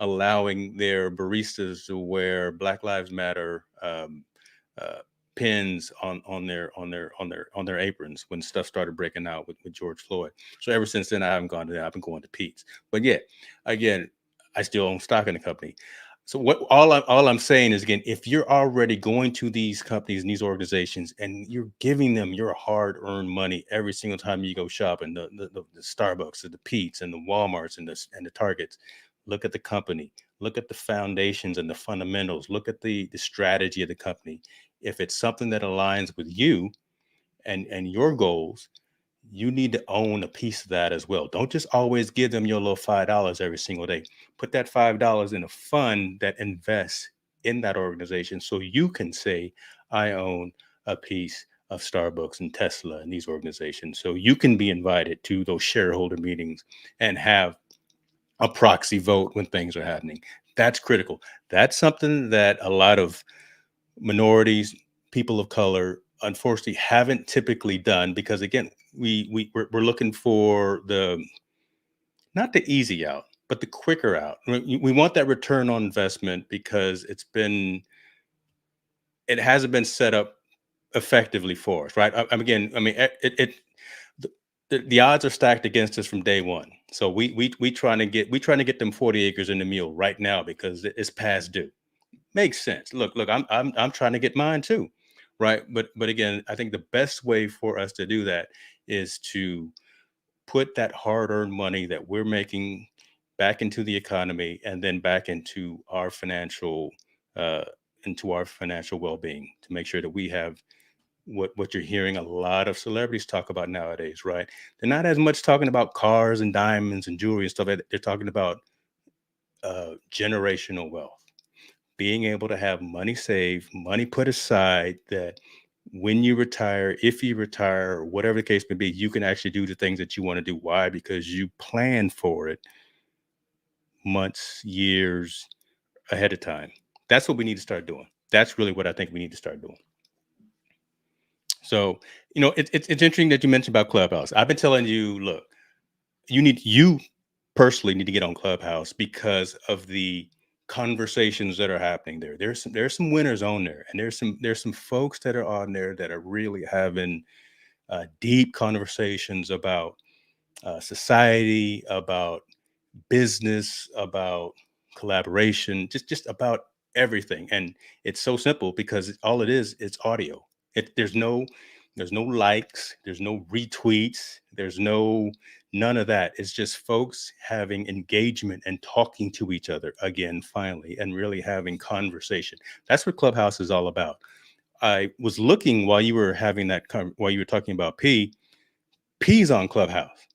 allowing their baristas to wear Black Lives Matter uh, pins on their aprons when stuff started breaking out with George Floyd. So ever since then, I haven't gone to that. I've been going to Pete's. But yeah, again, I still own stock in the company. So what all I'm saying is, again, if you're already going to these companies and these organizations and you're giving them your hard-earned money every single time you go shopping, the Starbucks and the Pete's and the Walmarts and the Targets, look at the company, look at the foundations and the fundamentals, look at the strategy of the company. If it's something that aligns with you and your goals, you need to own a piece of that as well. Don't just always give them your little $5 every single day. Put that $5 in a fund that invests in that organization so you can say, I own a piece of Starbucks and Tesla and these organizations. So you can be invited to those shareholder meetings and have a proxy vote when things are happening. That's critical. That's something that a lot of minorities, people of color, unfortunately haven't typically done because, again, we're looking for the not the easy out, but the quicker out. We want that return on investment because it hasn't been set up effectively for us, right? Again, I mean, the odds are stacked against us from day one. So we trying to get them 40 acres in the mule right now because it's past due. Makes sense. Look, I'm trying to get mine too, right? But again, I think the best way for us to do that is to put that hard-earned money that we're making back into the economy and then back uh into our financial well-being to make sure that we have what you're hearing a lot of celebrities talk about nowadays, right? They're not as much talking about cars and diamonds and jewelry and stuff. They're talking about generational wealth, being able to have money saved, money put aside that when you retire, if you retire, or whatever the case may be, you can actually do the things that you want to do. Why? Because you plan for it months, years ahead of time. That's what we need to start doing. That's really what I think we need to start doing. So, it's interesting that you mentioned about Clubhouse. I've been telling you, look, you personally need to get on Clubhouse because of the conversations that are happening there. There's some winners on there, and there's some folks that are on there that are really having deep conversations about society, about business, about collaboration, just about everything. And it's so simple because all it is, it's audio. There's no likes, there's no retweets, there's none of that. It's just folks having engagement and talking to each other again, finally, and really having conversation. That's what Clubhouse is all about. I was looking while you were having while you were talking about P's on Clubhouse.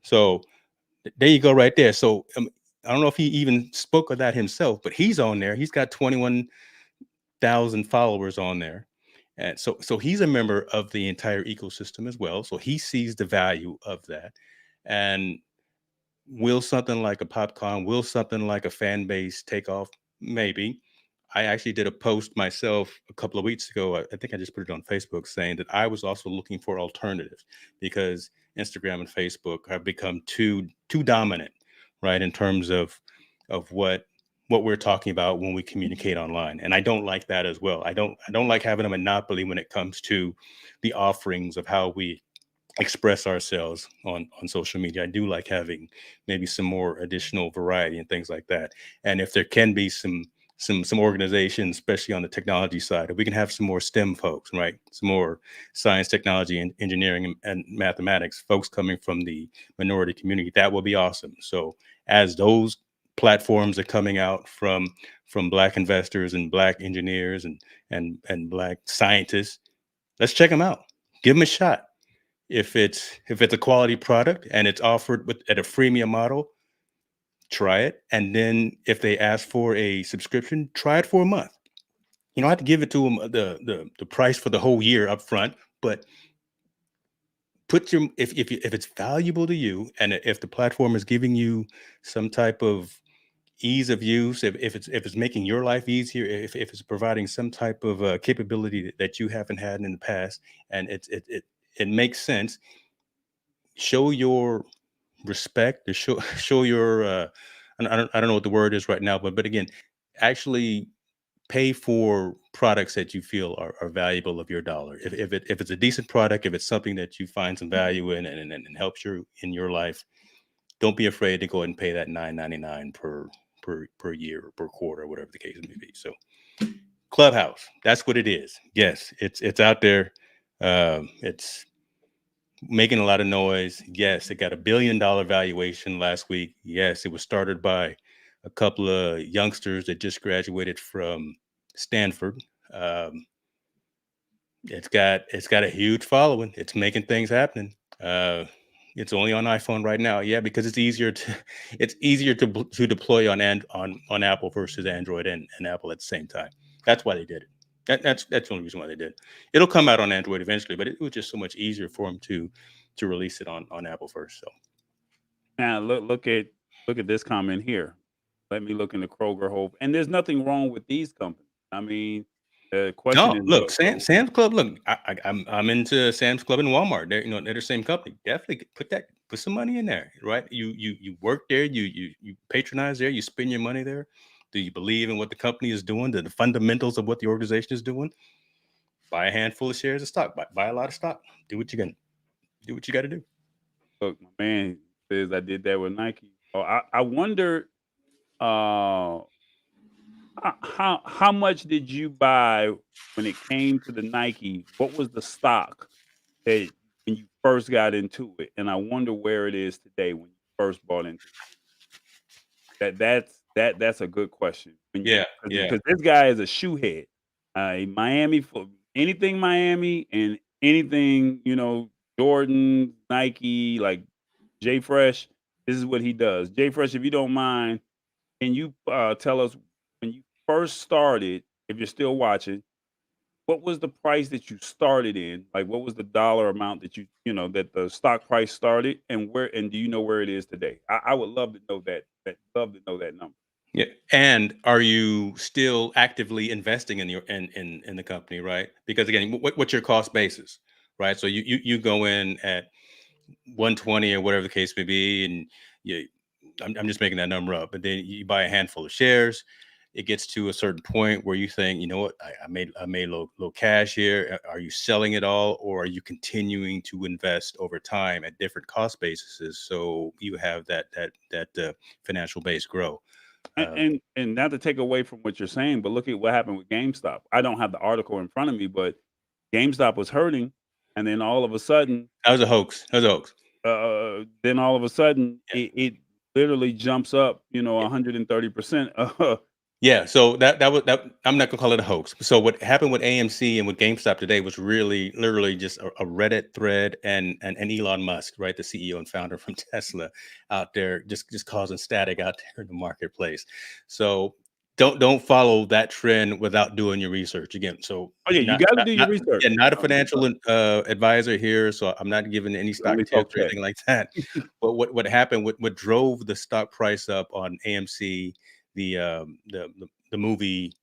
So there you go, right there. So I don't know if he even spoke of that himself, but he's on there. He's got 21,000 followers on there, and so he's a member of the entire ecosystem as well. So he sees the value of that, and will something like a popcorn, will something like a fan base take off? Maybe. I actually did a post myself a couple of weeks ago. I think I just put it on Facebook saying that I was also looking for alternatives because Instagram and Facebook have become too dominant, right, in terms of what we're talking about when we communicate online. And I don't like that as well. I don't like having a monopoly when it comes to the offerings of how we express ourselves on social media. I do like having maybe some more additional variety and things like that. And if there can be some organizations, especially on the technology side, if we can have some more STEM folks, right? Some more science, technology, and engineering and mathematics folks coming from the minority community, that will be awesome. So as those platforms are coming out from Black investors and Black engineers and Black scientists, let's check them out. Give them a shot. If it's a quality product and it's offered at a freemium model, try it. And then if they ask for a subscription, try it for a month. You don't have to give it to them the price for the whole year up front, but put your if it's valuable to you and if the platform is giving you some type of ease of use, if it's making your life easier, if it's providing some type of capability that you haven't had in the past, and it makes sense, show your respect, to show your I don't know what the word is right now, but again, actually pay for products that you feel are valuable of your dollar. If it's a decent product, if it's something that you find some value in and helps you in your life, don't be afraid to go ahead and pay that 9.99 per per year or per quarter, or whatever the case may be. So Clubhouse, that's what it is. Yes, it's out there. It's making a lot of noise. Yes, it got $1 billion valuation last week. Yes, it was started by a couple of youngsters that just graduated from Stanford. Um, it's got a huge following. It's making things happen. It's only on iPhone right now. Yeah, because it's easier to to deploy on Apple versus Android and Apple at the same time. That's why they did it. That's the only reason why they did it. It'll come out on Android eventually, but it was just so much easier for them to release it on Apple first. So Now look at this comment here. Let me look in the Kroger Hope, and there's nothing wrong with these companies. I mean, the question no, is, look, Sam's Club. Look, I'm into Sam's Club and Walmart. They're the same company. Definitely put some money in there, right? You work there. You patronize there. You spend your money there. Do you believe in what the company is doing? The fundamentals of what the organization is doing? Buy a handful of shares of stock. Buy a lot of stock. Do what you can. Do what you got to do. look, my man says I did that with Nike. Oh, I wonder uh how much did you buy when it came to the Nike? What was the stock that when you first got into it? And I wonder where it is today when you first bought into it. That's a good question. When you Yeah, yeah. because this guy is a shoe head. Miami for anything Miami and anything, Jordan, Nike, like Jay Fresh. This is what he does. Jay Fresh, if you don't mind, can you tell us when you first started, if you're still watching, what was the price that you started in? Like, what was the dollar amount that that the stock price started, and do you know where it is today? I would love to know that. Love to know that number. Yeah. And are you still actively investing in in the company, right? Because again, what's your cost basis, right? So you go in at 120 or whatever the case may be, and you I'm just making that number up, but then you buy a handful of shares. It gets to a certain point where you think, you know what, I made little cash here. Are you selling it all, or are you continuing to invest over time at different cost bases so you have that financial base grow? And, Um, and and not to take away from what you're saying, but look at what happened with GameStop. I don't have the article in front of me, but GameStop was hurting, and then all of a sudden, that was a hoax. That was a hoax. it literally jumps up, 130%. Yeah, so that was that. I'm not gonna call it a hoax. So what happened with AMC and with GameStop today was really literally just a Reddit thread and Elon Musk, right, the CEO and founder from Tesla, out there just causing static out there in the marketplace. So don't follow that trend without doing your research again. So Oh yeah, you not got to not do your not research. yeah, not a financial advisor here, so I'm not giving any We stock only talk tips or tech. anything like that. But what happened? What drove the stock price up on AMC? The movie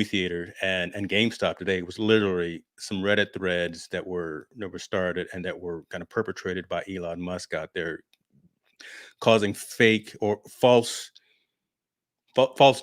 theater and GameStop today was literally some Reddit threads that were started and that were kind of perpetrated by Elon Musk out there, causing fake or false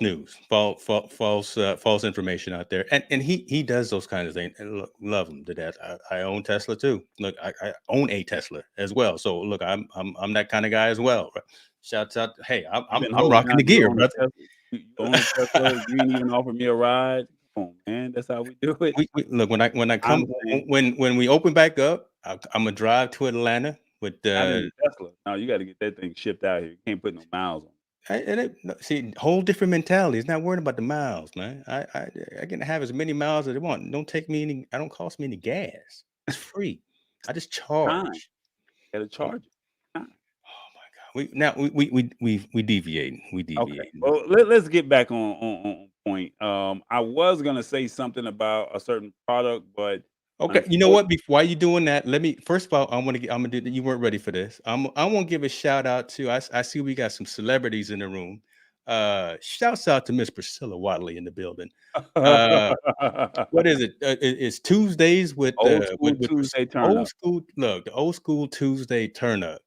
news, false information out there, and he does those kinds of things. And look, love him to death. I own Tesla too. Look, I own a Tesla as well. So look, I'm that kind of guy as well. Right? Shouts out, hey, I'm You've I'm, been I'm holding rocking out. the You gear, own a brother. Tesla. You own a Tesla. You ain't even offer me a ride. Come on, man. That's how we do it. We look when I I'm come saying, when we open back up, I'm gonna drive to Atlanta with not in the Tesla. No, you got to get that thing shipped out here. You can't put no miles on it. no, see, whole different mentality. It's not worrying about the miles, man. I can have as many miles as I want. Don't take me any. I don't cost me any gas. It's free. I just Time. charge. Got to Oh, charge it. Time. oh my god. We deviate. We Okay. deviate. Well, let's get back on point. I was gonna say something about a certain product, but Okay, you know what? unfortunately, Before you doing that, let me first of all, I'm gonna do. You weren't ready for this. I want to give a shout out to. I see we got some celebrities in the room. Shouts out to Miss Priscilla Watley in the building. Uh, what is it? It's Tuesdays old school Tuesday turn old up. school. Look, the old school Tuesday turn up.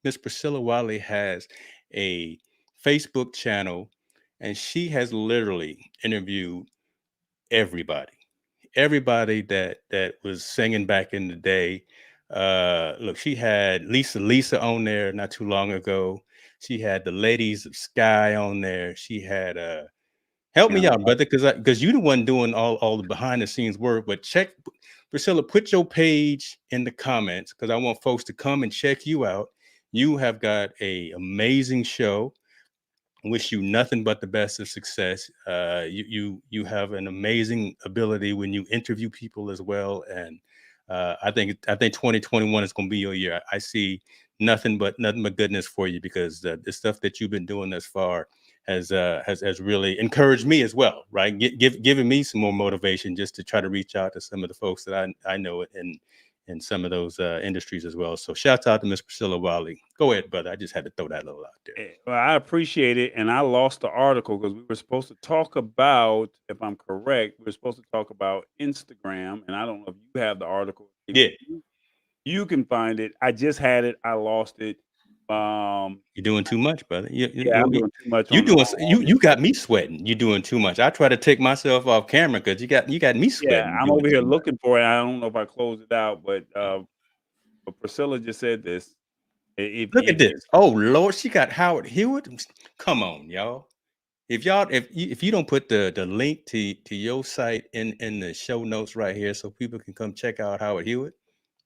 Miss Priscilla Watley has a Facebook channel, and she has literally interviewed everybody, everybody that was singing back in the day. Look, she had Lisa on there not too long ago. She had the Ladies of Sky on there. She had help Yeah, me out, brother, because you the one doing all the behind the scenes work. But check, Priscilla, put your page in the comments because I want folks to come and check you out. You have got a amazing show. Wish you nothing but the best of success. You have an amazing ability when you interview people as well, and I think 2021 is going to be your year. I see nothing but goodness for you because the stuff that you've been doing thus far has really encouraged me as well. Right, giving me some more motivation just to try to reach out to some of the folks that I know in some of those industries as well. So shout out to Miss Priscilla Wiley. Go ahead, brother. I just had to throw that little out there. Well, I appreciate it, and I lost the article because we were supposed to talk about, if I'm correct, we were supposed to talk about Instagram, and I don't know if you have the article. If Yeah. you can find it. I just had it. I lost it. You're doing too much, brother. Yeah, I'm doing too much You on doing on you got me sweating. You're doing too much. I try to take myself off camera because you got me Yeah, sweating. I'm Doing over here too much. looking for it. I don't know if I closed it out, but Priscilla just said this. Look at If this. Oh Lord, she got Howard Hewitt. Come on, y'all. If you don't put the link to your site in the show notes right here so people can come check out Howard Hewitt,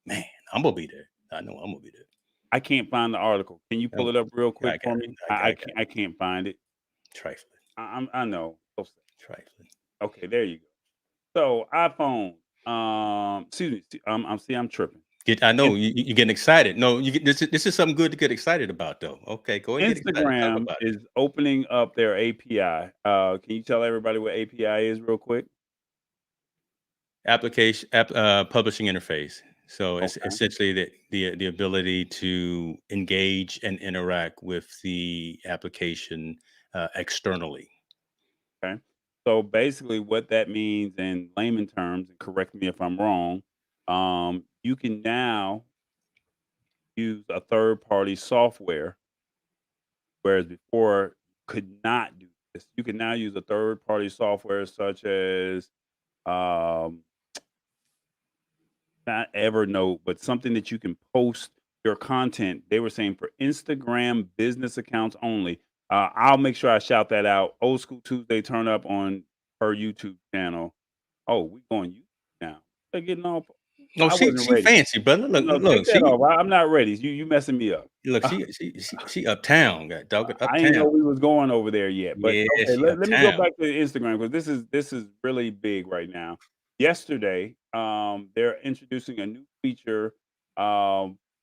man, I'm gonna be there. I know I'm gonna be there. I can't find the article. Can you pull it up real I quick got for it. me? I got I it. can't find it. Trifling. I know. Trifling. Okay, there you go. So iPhone. Excuse me. I'm tripping. I know you getting excited. No, you get this is something good to get excited about, though. Okay, go and get excited. Talk Instagram about it. is opening up their API. Can you tell everybody what API is real quick? Publishing interface. So it's Okay. essentially the ability to engage and interact with the application externally. Okay. So basically, what that means in layman terms, and correct me if I'm wrong, you can now use a third party software, whereas before you could not do this. You can now use a third party software such as um, not Evernote, but something that you can post your content. They were saying for Instagram business accounts only. I'll make sure I shout that out. Old School Tuesday turn up on her YouTube channel. Oh, we going YouTube now. They're getting all. No, I wasn't she ready. fancy, brother. Look, No, take look, that off. I'm not ready. You messing me up. look, she uptown, got dog I didn't know uptown. we was going over there yet. But Yeah, okay, she let me go uptown. back to Instagram because this is really big right now. Yesterday, they're introducing a new feature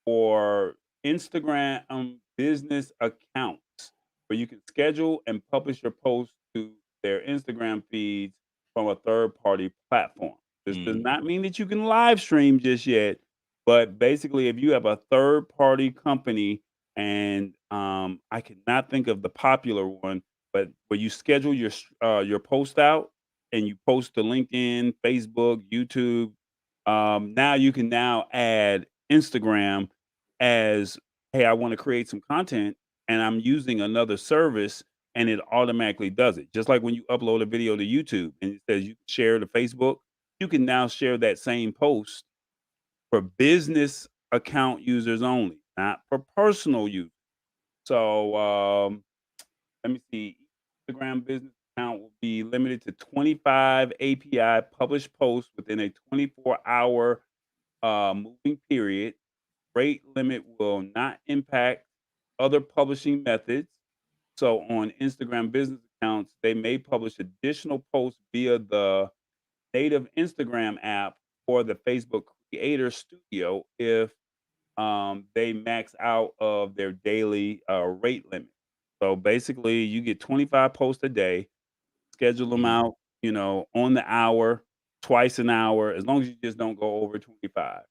for Instagram business accounts where you can schedule and publish your posts to their Instagram feeds from a third party platform. This does Mm. not mean that you can live stream just yet, but basically, if you have a third party company and I cannot think of the popular one, but where you schedule your post out and you post to LinkedIn, Facebook, YouTube. Now you can now add Instagram as, hey, I want to create some content and I'm using another service and it automatically does it. Just like when you upload a video to YouTube and it says you can share to Facebook, you can now share that same post for business account users only, not for personal use. So let me see. Instagram business account will be limited to 25 API published posts within a 24-hour moving period. Rate limit will not impact other publishing methods. So on Instagram business accounts, they may publish additional posts via the native Instagram app or the Facebook Creator Studio if they max out of their daily rate limit. So basically, you get 25 posts a day, schedule them Mm. out, on the hour, twice an hour, as long as you just don't go over 25.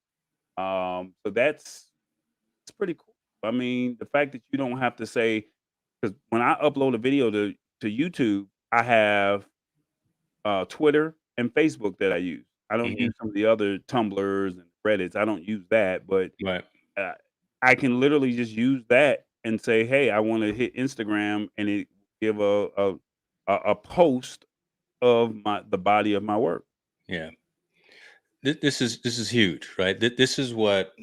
So it's pretty cool. I mean, the fact that you don't have to say, because when I upload a video to YouTube, I have Twitter and Facebook that I use. I don't Hmm. use some of the other Tumblrs and Reddits. I don't use that, but Right. uh, I can literally just use that and say, "Hey, I want to hit Instagram," and it give a post of the body of my work. Yeah. This is huge, right? This is what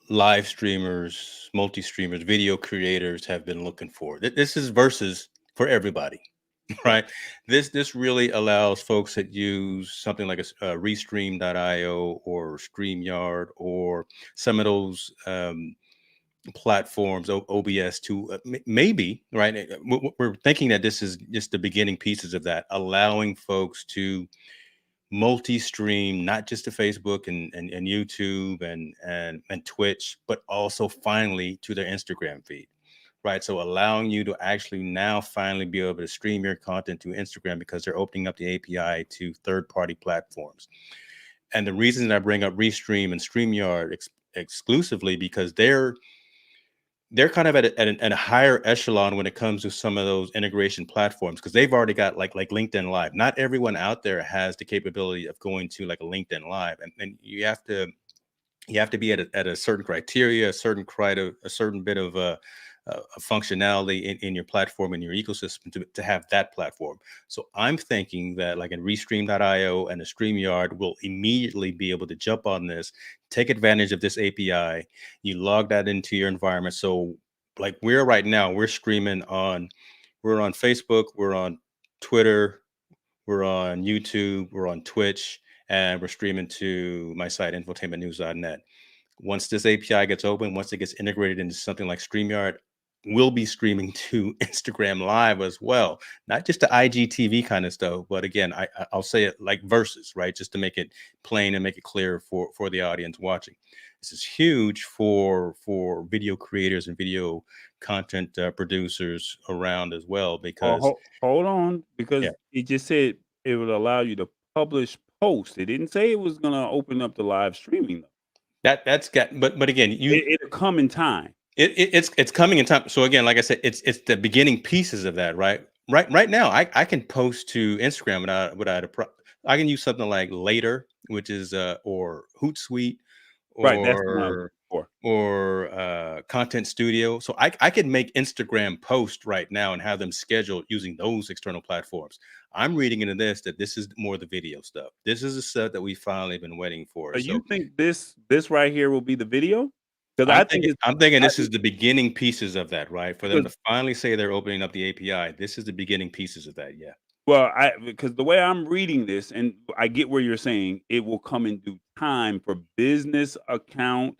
live streamers, multi streamers, video creators have been looking for. This is versus for everybody, Right. right? This really allows folks that use something like a Restream.io or StreamYard or some of those platforms, OBS, to maybe, right? We're thinking that this is just the beginning pieces of that, allowing folks to multi-stream, not just to Facebook and YouTube and Twitch, but also finally to their Instagram feed, right? So allowing you to actually now finally be able to stream your content to Instagram because they're opening up the API to third-party platforms. And the reason that I bring up Restream and StreamYard exclusively because they're kind of at a higher echelon when it comes to some of those integration platforms because they've already got like LinkedIn Live. Not everyone out there has the capability of going to like a LinkedIn Live, and you have to be at a certain criteria, a certain bit of a functionality in your platform, in your ecosystem to have that platform. So I'm thinking that like in Restream.io and a StreamYard will immediately be able to jump on this, take advantage of this API. You log that into your environment. So like we're right now, we're on Facebook, we're on Twitter, we're on YouTube, we're on Twitch, and we're streaming to my site, infotainmentnews.net. Once this API gets open, once it gets integrated into something like StreamYard, we'll be streaming to Instagram Live as well. Not just the IGTV kind of stuff, but again, I'll say it like versus, right? Just to make it plain and make it clear for the audience watching. This is huge for video creators and video content producers around as well Oh, because hold on, yeah, because it just said it would allow you to publish posts. It didn't say it was gonna open up the live streaming though. that's got but again, It'll come in time. it's coming in time. So again, like I said, it's the beginning pieces of that, right? Right now, I can post to Instagram without I can use something like Later, which is or Hootsuite Right, that's the one I was or looking for. Content Studio. So I could make Instagram posts right now and have them scheduled using those external platforms. I'm reading into this that this is more the video stuff. This is the stuff that we finally been waiting for. So you So think this right here will be the video? Because I'm I think thinking it's I'm thinking I this is the beginning pieces of that, right? For them because to finally say they're opening up the API. This is the beginning pieces of that. Yeah. well, because the way I'm reading this, and I get where you're saying it will come in due time for business account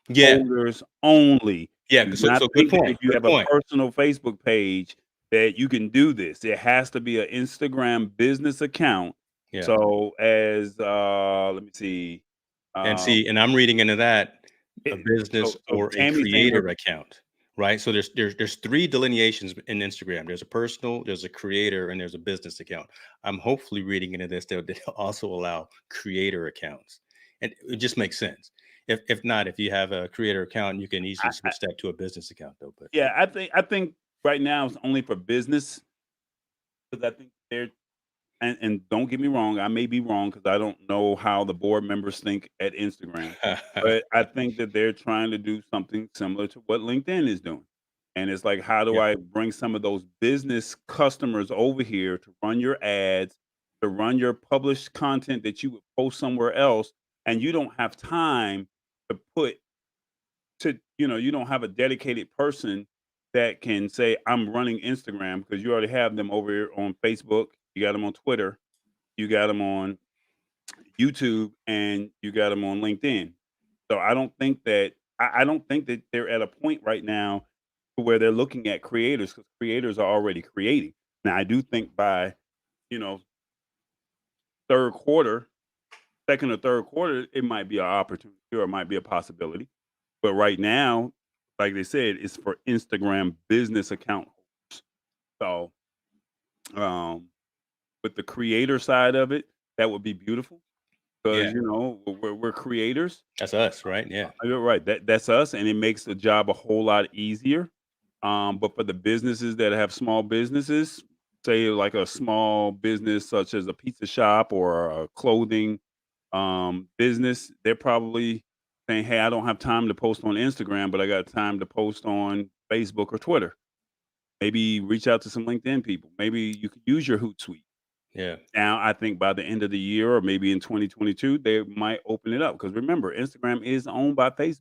Yeah. holders only. Yeah. Do not So good think that if point. you Good have a point. personal Facebook page that you can do this. It has to be an Instagram business account. Yeah. So as let me see. And Um see, and I'm reading into that a so business so or a Tammy's saying creator account, right? So there's three delineations in Instagram. There's a personal, there's a creator, and there's a business account. I'm hopefully reading into this that they'll also allow creator accounts, and it just makes sense. If not, if you have a creator account, you can easily I switch that to a business account, though. But yeah, I think right now it's only for business because I think they're and don't get me wrong, I may be wrong because I don't know how the board members think at Instagram, but I think that they're trying to do something similar to what LinkedIn is doing. And it's like, how do yeah, I bring some of those business customers over here to run your ads, to run your published content that you would post somewhere else, and you don't have time to put you don't have a dedicated person that can say, I'm running Instagram because you already have them over here on Facebook, you got them on Twitter, you got them on YouTube, and you got them on LinkedIn. So I don't think that they're at a point right now where they're looking at creators because creators are already creating. Now I do think by, you know, third quarter, second or third quarter, it might be an opportunity or it might be a possibility. But right now, like they said, it's for Instagram business account holders. So um with the creator side of it, that would be beautiful because yeah, we're creators. that's us, right? Yeah, You're right. That's us, and it makes the job a whole lot easier. But for the businesses that have small businesses, say like a small business such as a pizza shop or a clothing business, they're probably saying, "Hey, I don't have time to post on Instagram, but I got time to post on Facebook or Twitter." Maybe reach out to some LinkedIn people. Maybe you could use your Hootsuite. Yeah. Now, I think by the end of the year or maybe in 2022, they might open it up because remember, Instagram is owned by Facebook.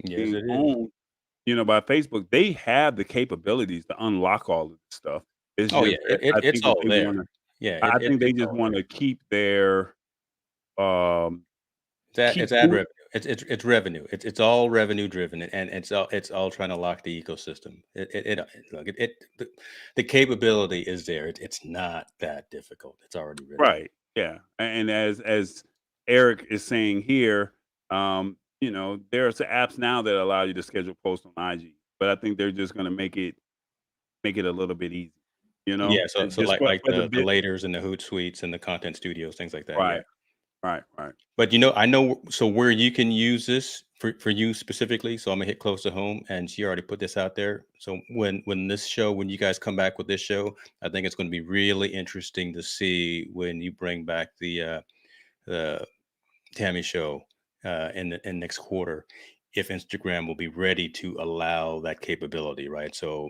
Yes, Being it is. owned, by Facebook, they have the capabilities to unlock all of this stuff. It's Oh just yeah, that I it's think that all they there. wanna Yeah, I think they it's just all there. wanna keep their, um It's keep ad who revenue. It's revenue. It's all revenue driven, and it's all trying to lock the ecosystem. Look, the capability is there. It's not that difficult. It's already written. right, yeah, and as Eric is saying here, there are some apps now that allow you to schedule posts on IG, but I think they're just gonna make it a little bit easy, Yeah, so and just like for the the bit. laters and the Hootsuites and the content studios, things like that. Yeah. Right, right. But I know so where you can use this for you specifically. So I'm gonna hit close to home, and she already put this out there. So when you guys come back with this show, I think it's going to be really interesting to see when you bring back the Tammy show in next quarter, if Instagram will be ready to allow that capability, right? So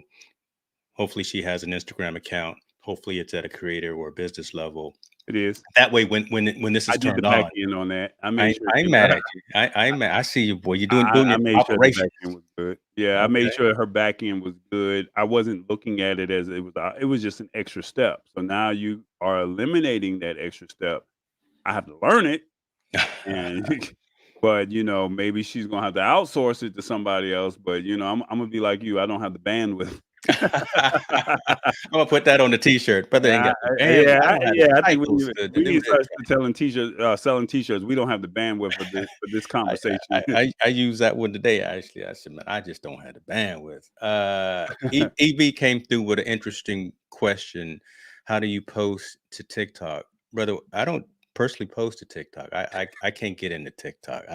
hopefully she has an Instagram account. Hopefully it's at a creator or a business level. It is. That way, when this I is did the turned back on. end on that. I made sure I'm she mad at you. I see you, boy. You're doing I doing I your made sure the back operations. end was good. Yeah, I made Okay. sure her back end was good. I wasn't looking at it as it was just an extra step. So now you are eliminating that extra step. I have to learn it and but maybe she's gonna have to outsource it to somebody else. But I'm gonna be like you. I don't have the bandwidth. I'm gonna put that on the T-shirt. Brother ain't got the band. Yeah, I don't have the I think titles to we do need to this. start telling selling T-shirts. We don't have the bandwidth for this conversation. I use that one today. Actually, I said, man, I just don't have the bandwidth. EB came through with an interesting question. How do you post to TikTok, brother? I don't personally post to TikTok. I can't get into TikTok.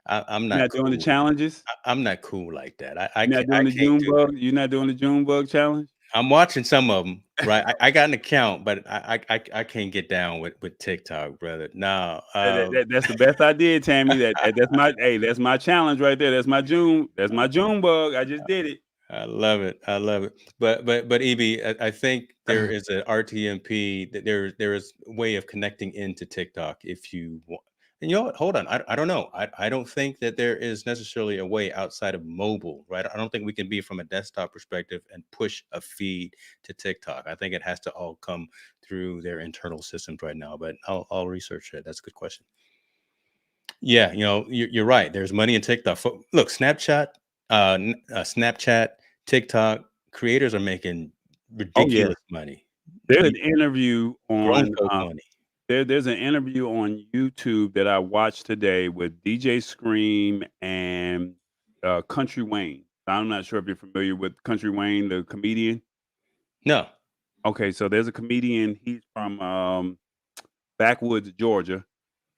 I'm You're not not doing the cool. challenges? I'm not cool like that. You're not I doing the can't June do it. bug? You're not doing the June bug challenge? I'm watching some of them, right? I got an account, but I can't get down with TikTok, brother. No, That's the best I did, Tammy. That's my challenge right there. That's my June bug. I just did it. I love it. I love it. But EB, I think there is a RTMP that there is a way of connecting into TikTok if you want. And you know what? Hold on. I don't know. I don't think that there is necessarily a way outside of mobile, right? I don't think we can be from a desktop perspective and push a feed to TikTok. I think it has to all come through their internal systems right now. But I'll research it. That's a good question. Yeah, you're right. There's money in TikTok. Look, Snapchat, TikTok creators are making Oh yeah. ridiculous money. There's You an interview grown on folk money. there's an interview on YouTube that I watched today with DJ Scream and Country Wayne. I'm not sure if you're familiar with Country Wayne, the comedian. No. Okay, so there's a comedian. He's from backwoods Georgia,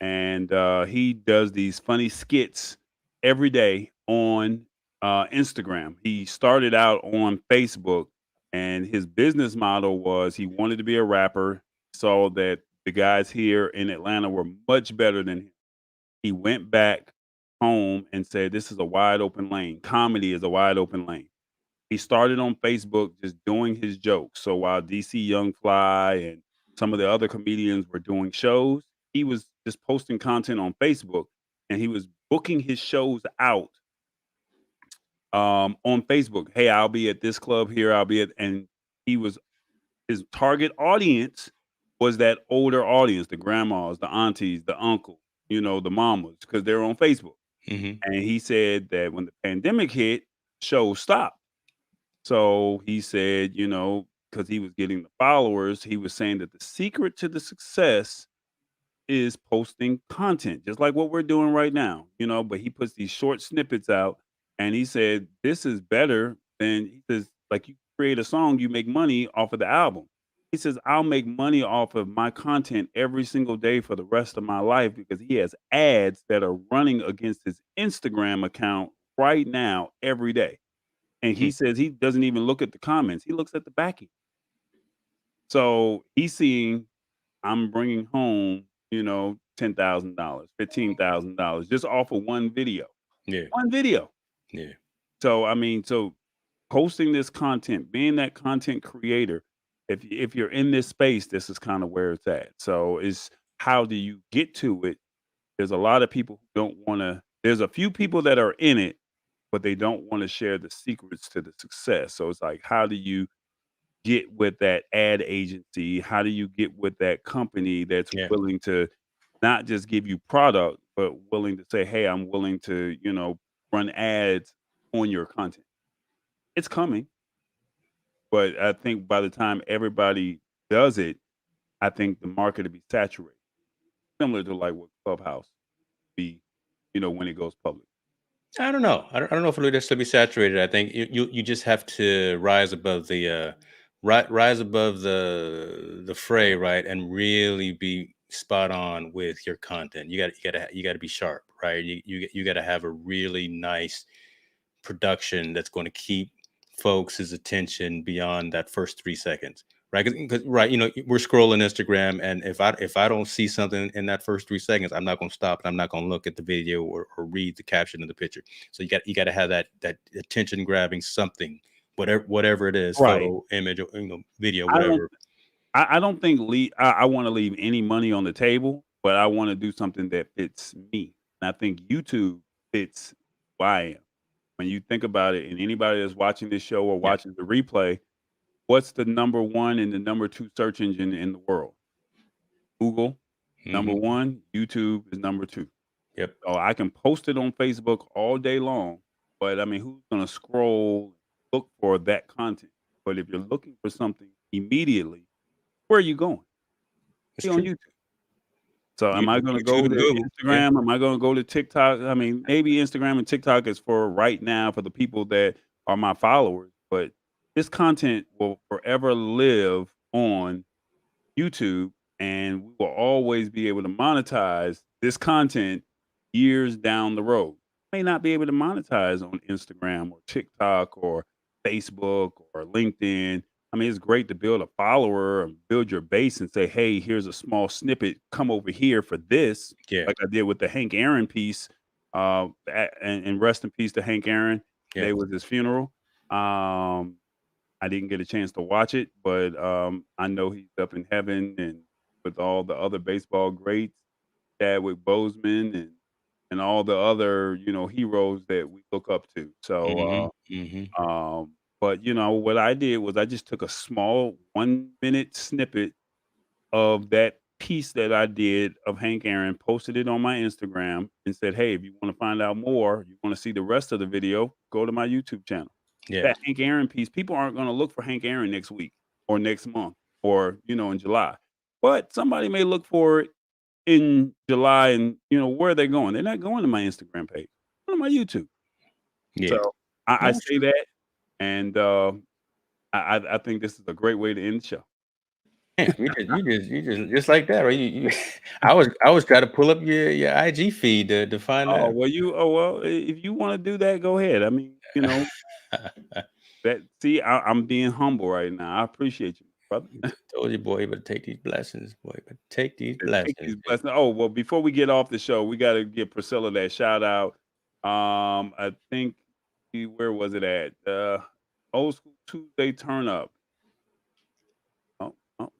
and he does these funny skits every day on Instagram. He started out on Facebook, and his business model was he wanted to be a rapper. Saw that the guys here in Atlanta were much better than him. He went back home and said, "This is a wide open lane. Comedy is a wide open lane." He started on Facebook just doing his jokes. So while DC Young Fly and some of the other comedians were doing shows, he was just posting content on Facebook and he was booking his shows out on Facebook. Hey, I'll be at this club here. I'll be at, and he was his target audience was that older audience, the grandmas, the aunties, the uncles, the mamas, because they're on Facebook. Hmm. And he said that when the pandemic hit, shows stopped. So he said, because he was getting the followers, he was saying that the secret to the success is posting content, just like what we're doing right now, but he puts these short snippets out and he said, this is better than he says, like you create a song, you make money off of the album. He says, I'll make money off of my content every single day for the rest of my life because he has ads that are running against his Instagram account right now every day. And he says he doesn't even look at the comments. He looks at the back end. So he's seeing I'm bringing home, $10,000, $15,000 just off of one video. Yeah. One video. Yeah. So I mean, so posting this content, being that content creator, if you're in this space, this is kind of where it's at. So it's how do you get to it? There's a lot of people who don't want to. There's a few people that are in it, but they don't want to share the secrets to the success. So it's like, how do you get with that ad agency? How do you get with that company that's Yeah. willing to not just give you product, but willing to say, "Hey, I'm willing to, run ads on your content." It's coming, but I think by the time everybody does it, I think the market will be saturated, similar to like what Clubhouse be, when it goes public. I don't know. I don't know if it'll necessarily be saturated. I think you just have to rise above the rise above the fray, right, and really be spot on with your content. You got to be sharp, right? You got to have a really nice production that's going to keep folks' attention beyond that first 3 seconds, right? Because right, we're scrolling Instagram, and if I don't see something in that first 3 seconds, I'm not going to stop, and I'm not going to look at the video or read the caption of the picture. So you got to have that attention grabbing something, whatever it is, Right. photo, image, or, video, I don't whatever. I don't think I wanna leave any money on the table, but I wanna do something that fits me, and I think YouTube fits who I am. When you think about it, and anybody that's watching this show or Yeah. watching the replay, what's the number 1 and the number 2 search engine in the world? Google, number Hmm. 1, YouTube is number 2. Yep. So I can post it on Facebook all day long, but I mean, who's gonna scroll, look for that content? But if you're looking for something immediately, where are you going? It's Be on true. YouTube. So am I gonna YouTube go and to Google. Yeah. Instagram? Am I gonna go to TikTok? I mean, maybe Instagram and TikTok is for right now for the people that are my followers, but this content will forever live on YouTube, and we will always be able to monetize this content years down the road. May not be able to monetize on Instagram or TikTok or Facebook or LinkedIn. I mean, it's great to build a follower and build your base and say, "Hey, here's a small snippet. Come over here for this," Yeah. like I did with the Hank Aaron piece. And rest in peace to Hank Aaron. Yeah. Today was his funeral. Um, I didn't get a chance to watch it, but, I know he's up in heaven and with all the other baseball greats, Chadwick Boseman and all the other, heroes that we look up to. Hmm. So, Hmm. but, what I did was I just took a small 1-minute snippet of that piece that I did of Hank Aaron, posted it on my Instagram, and said, "Hey, if you wanna find out more, you wanna see the rest of the video, go to my YouTube channel." Yeah. That Hank Aaron piece, people aren't gonna look for Hank Aaron next week or next month or, in July. But somebody may look for it in July and, where are they going? They're not going to my Instagram page. Go to my YouTube. Yeah. So I No, say true. that, and I think this is a great way to end the show. Damn, you just like that, right? I was trying to pull up your IG feed to find Oh, that. well, if you wanna do that, go ahead. I mean, that see, I'm being humble right now. I appreciate you, brother. Told you, boy, but take these blessings, boy. But take these And take blessings, these man. blessings. Oh, well, before we get off the show, we gotta give Priscilla that shout out. I think where was it at? Old School Tuesday Turn Up. Oh, oh,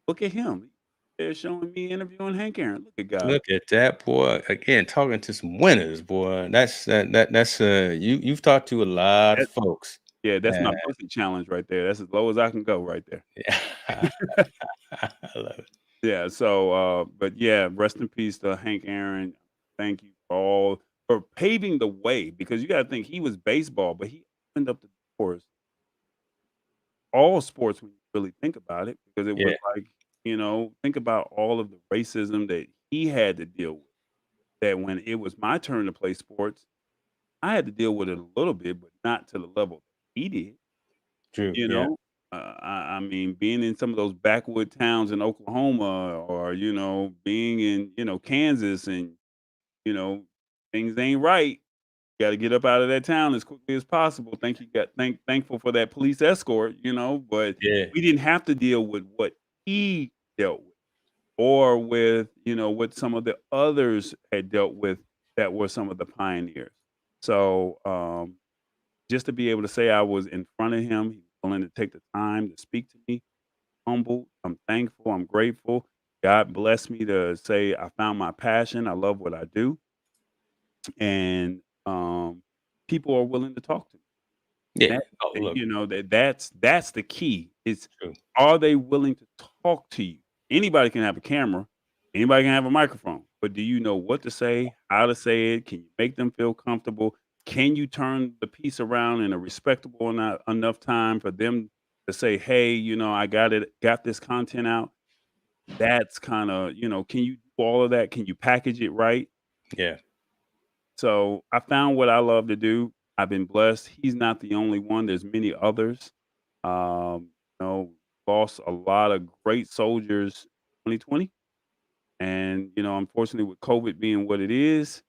look at him. They're showing me interviewing Hank Aaron. Look at God. Look at that, boy. Again, talking to some winners, boy. That's you've talked to a lot of That, folks. yeah, that's Uh, my pussy challenge right there. That's as low as I can go right there. yeah. I love it. Yeah, so but yeah, rest in peace to Hank Aaron. Thank you for paving the way because you gotta think he was baseball, but he opened up the doors all sports when you really think about it, because it was Yeah, like, think about all of the racism that he had to deal with. That when it was my turn to play sports, I had to deal with it a little bit, but not to the level he did. true. You Yeah, know, I mean, being in some of those backwood towns in Oklahoma, or being in Kansas, and you know things ain't right. Got to get up out of that town as quickly as possible. Thankful for that police escort, but yeah, we didn't have to deal with what he dealt with, or with what some of the others had dealt with that were some of the pioneers. So just to be able to say I was in front of him, he was willing to take the time to speak to me. Humble. I'm thankful. I'm grateful. God blessed me to say I found my passion. I love what I do, and people are willing to talk to me. Yeah. That Oh, look. that's the key. It's True. are they willing to talk to you? Anybody can have a camera, anybody can have a microphone, but do you know what to say, how to say it? Can you make them feel comfortable? Can you turn the piece around in a respectable enough time for them to say, "Hey, I got this content out." That's kind of, can you do all of that? Can you package it right? Yeah. So I found what I love to do. I've been blessed. He's not the only one. There's many others. Lost a lot of great soldiers 2020. And, unfortunately with COVID being what it is,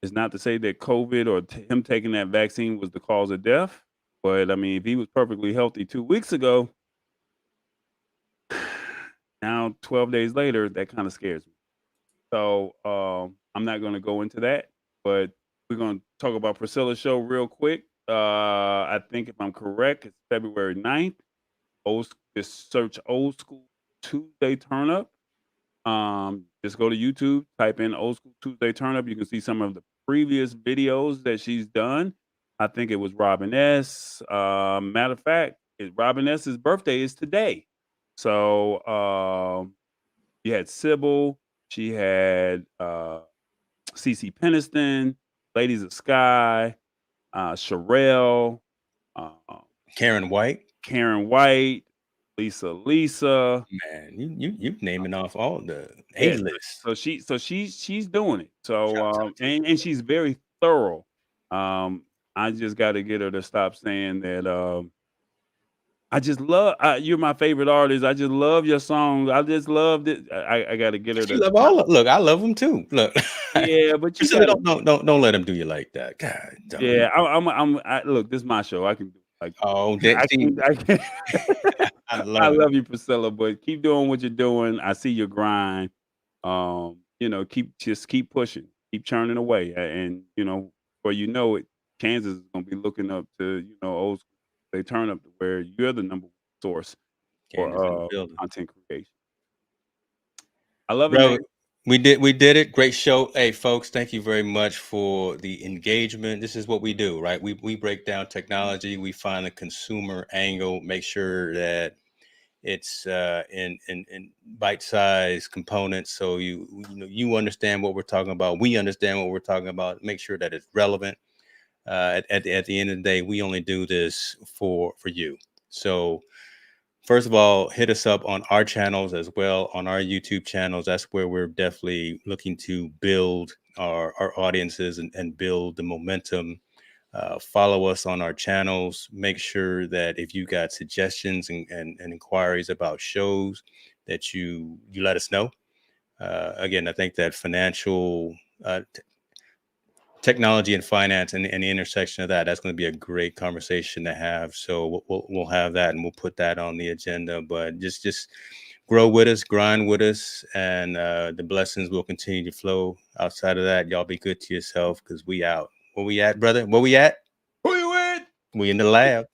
it's not to say that COVID or him taking that vaccine was the cause of death. But I mean, if he was perfectly healthy 2 weeks ago, now 12 days later, that kind of scares me. So I'm not going to go into that, but we're going to talk about Priscilla's show real quick. I think if I'm correct, it's February 9th. Just search Old School Tuesday Turn Up. Just go to YouTube, type in Old School Tuesday Turn Up. You can see some of the previous videos that she's done. I think it was Robin S. Matter of fact, Robin S.'s birthday is today. So you had Sybil. She had CeCe Peniston, Ladies of Sky, Sherelle, uh, Karen White. Karen White, Lisa. Man, you naming off all the Yeah, A-list. so she's doing it. So Shouts out to you. and she's very thorough. I just got to get her to stop saying that. I just love you're my favorite artist. I just love your songs. I just loved it. I got to get her She to love all. Look, I love them too. Look, yeah, but you Priscilla, got don't let him do you like that. God, don't. yeah. Look. This is my show. I can do like Oh, that, see, I can. I I love it. love you, Priscilla, but keep doing what you're doing. I see your grind. Keep pushing, keep churning away, and before you know it, Kansas is gonna be looking up to old school. They turn up to where you're the number one source Candace in the for building. content creation. I love it, Bro, man. we did it. Great show. Hey, folks, thank you very much for the engagement. This is what we do, right? We break down technology. We find the consumer angle, make sure that it's in bite-sized components, so you understand what we're talking about. We understand what we're talking about. Make sure that it's relevant. At the end of the day, we only do this for you. So first of all, hit us up on our channels as well, on our YouTube channels. That's where we're definitely looking to build our audiences and build the momentum. Follow us on our channels. Make sure that if you got suggestions and inquiries about shows, that you let us know. Again, I think that financial technology and finance and the intersection of that's going to be a great conversation to have. So we'll have that, and we'll put that on the agenda. But just grow with us, grind with us, and the blessings will continue to flow. Outside of that, y'all be good to yourself, because we out. Where we at, brother? Where we at? Who you with? We in the lab.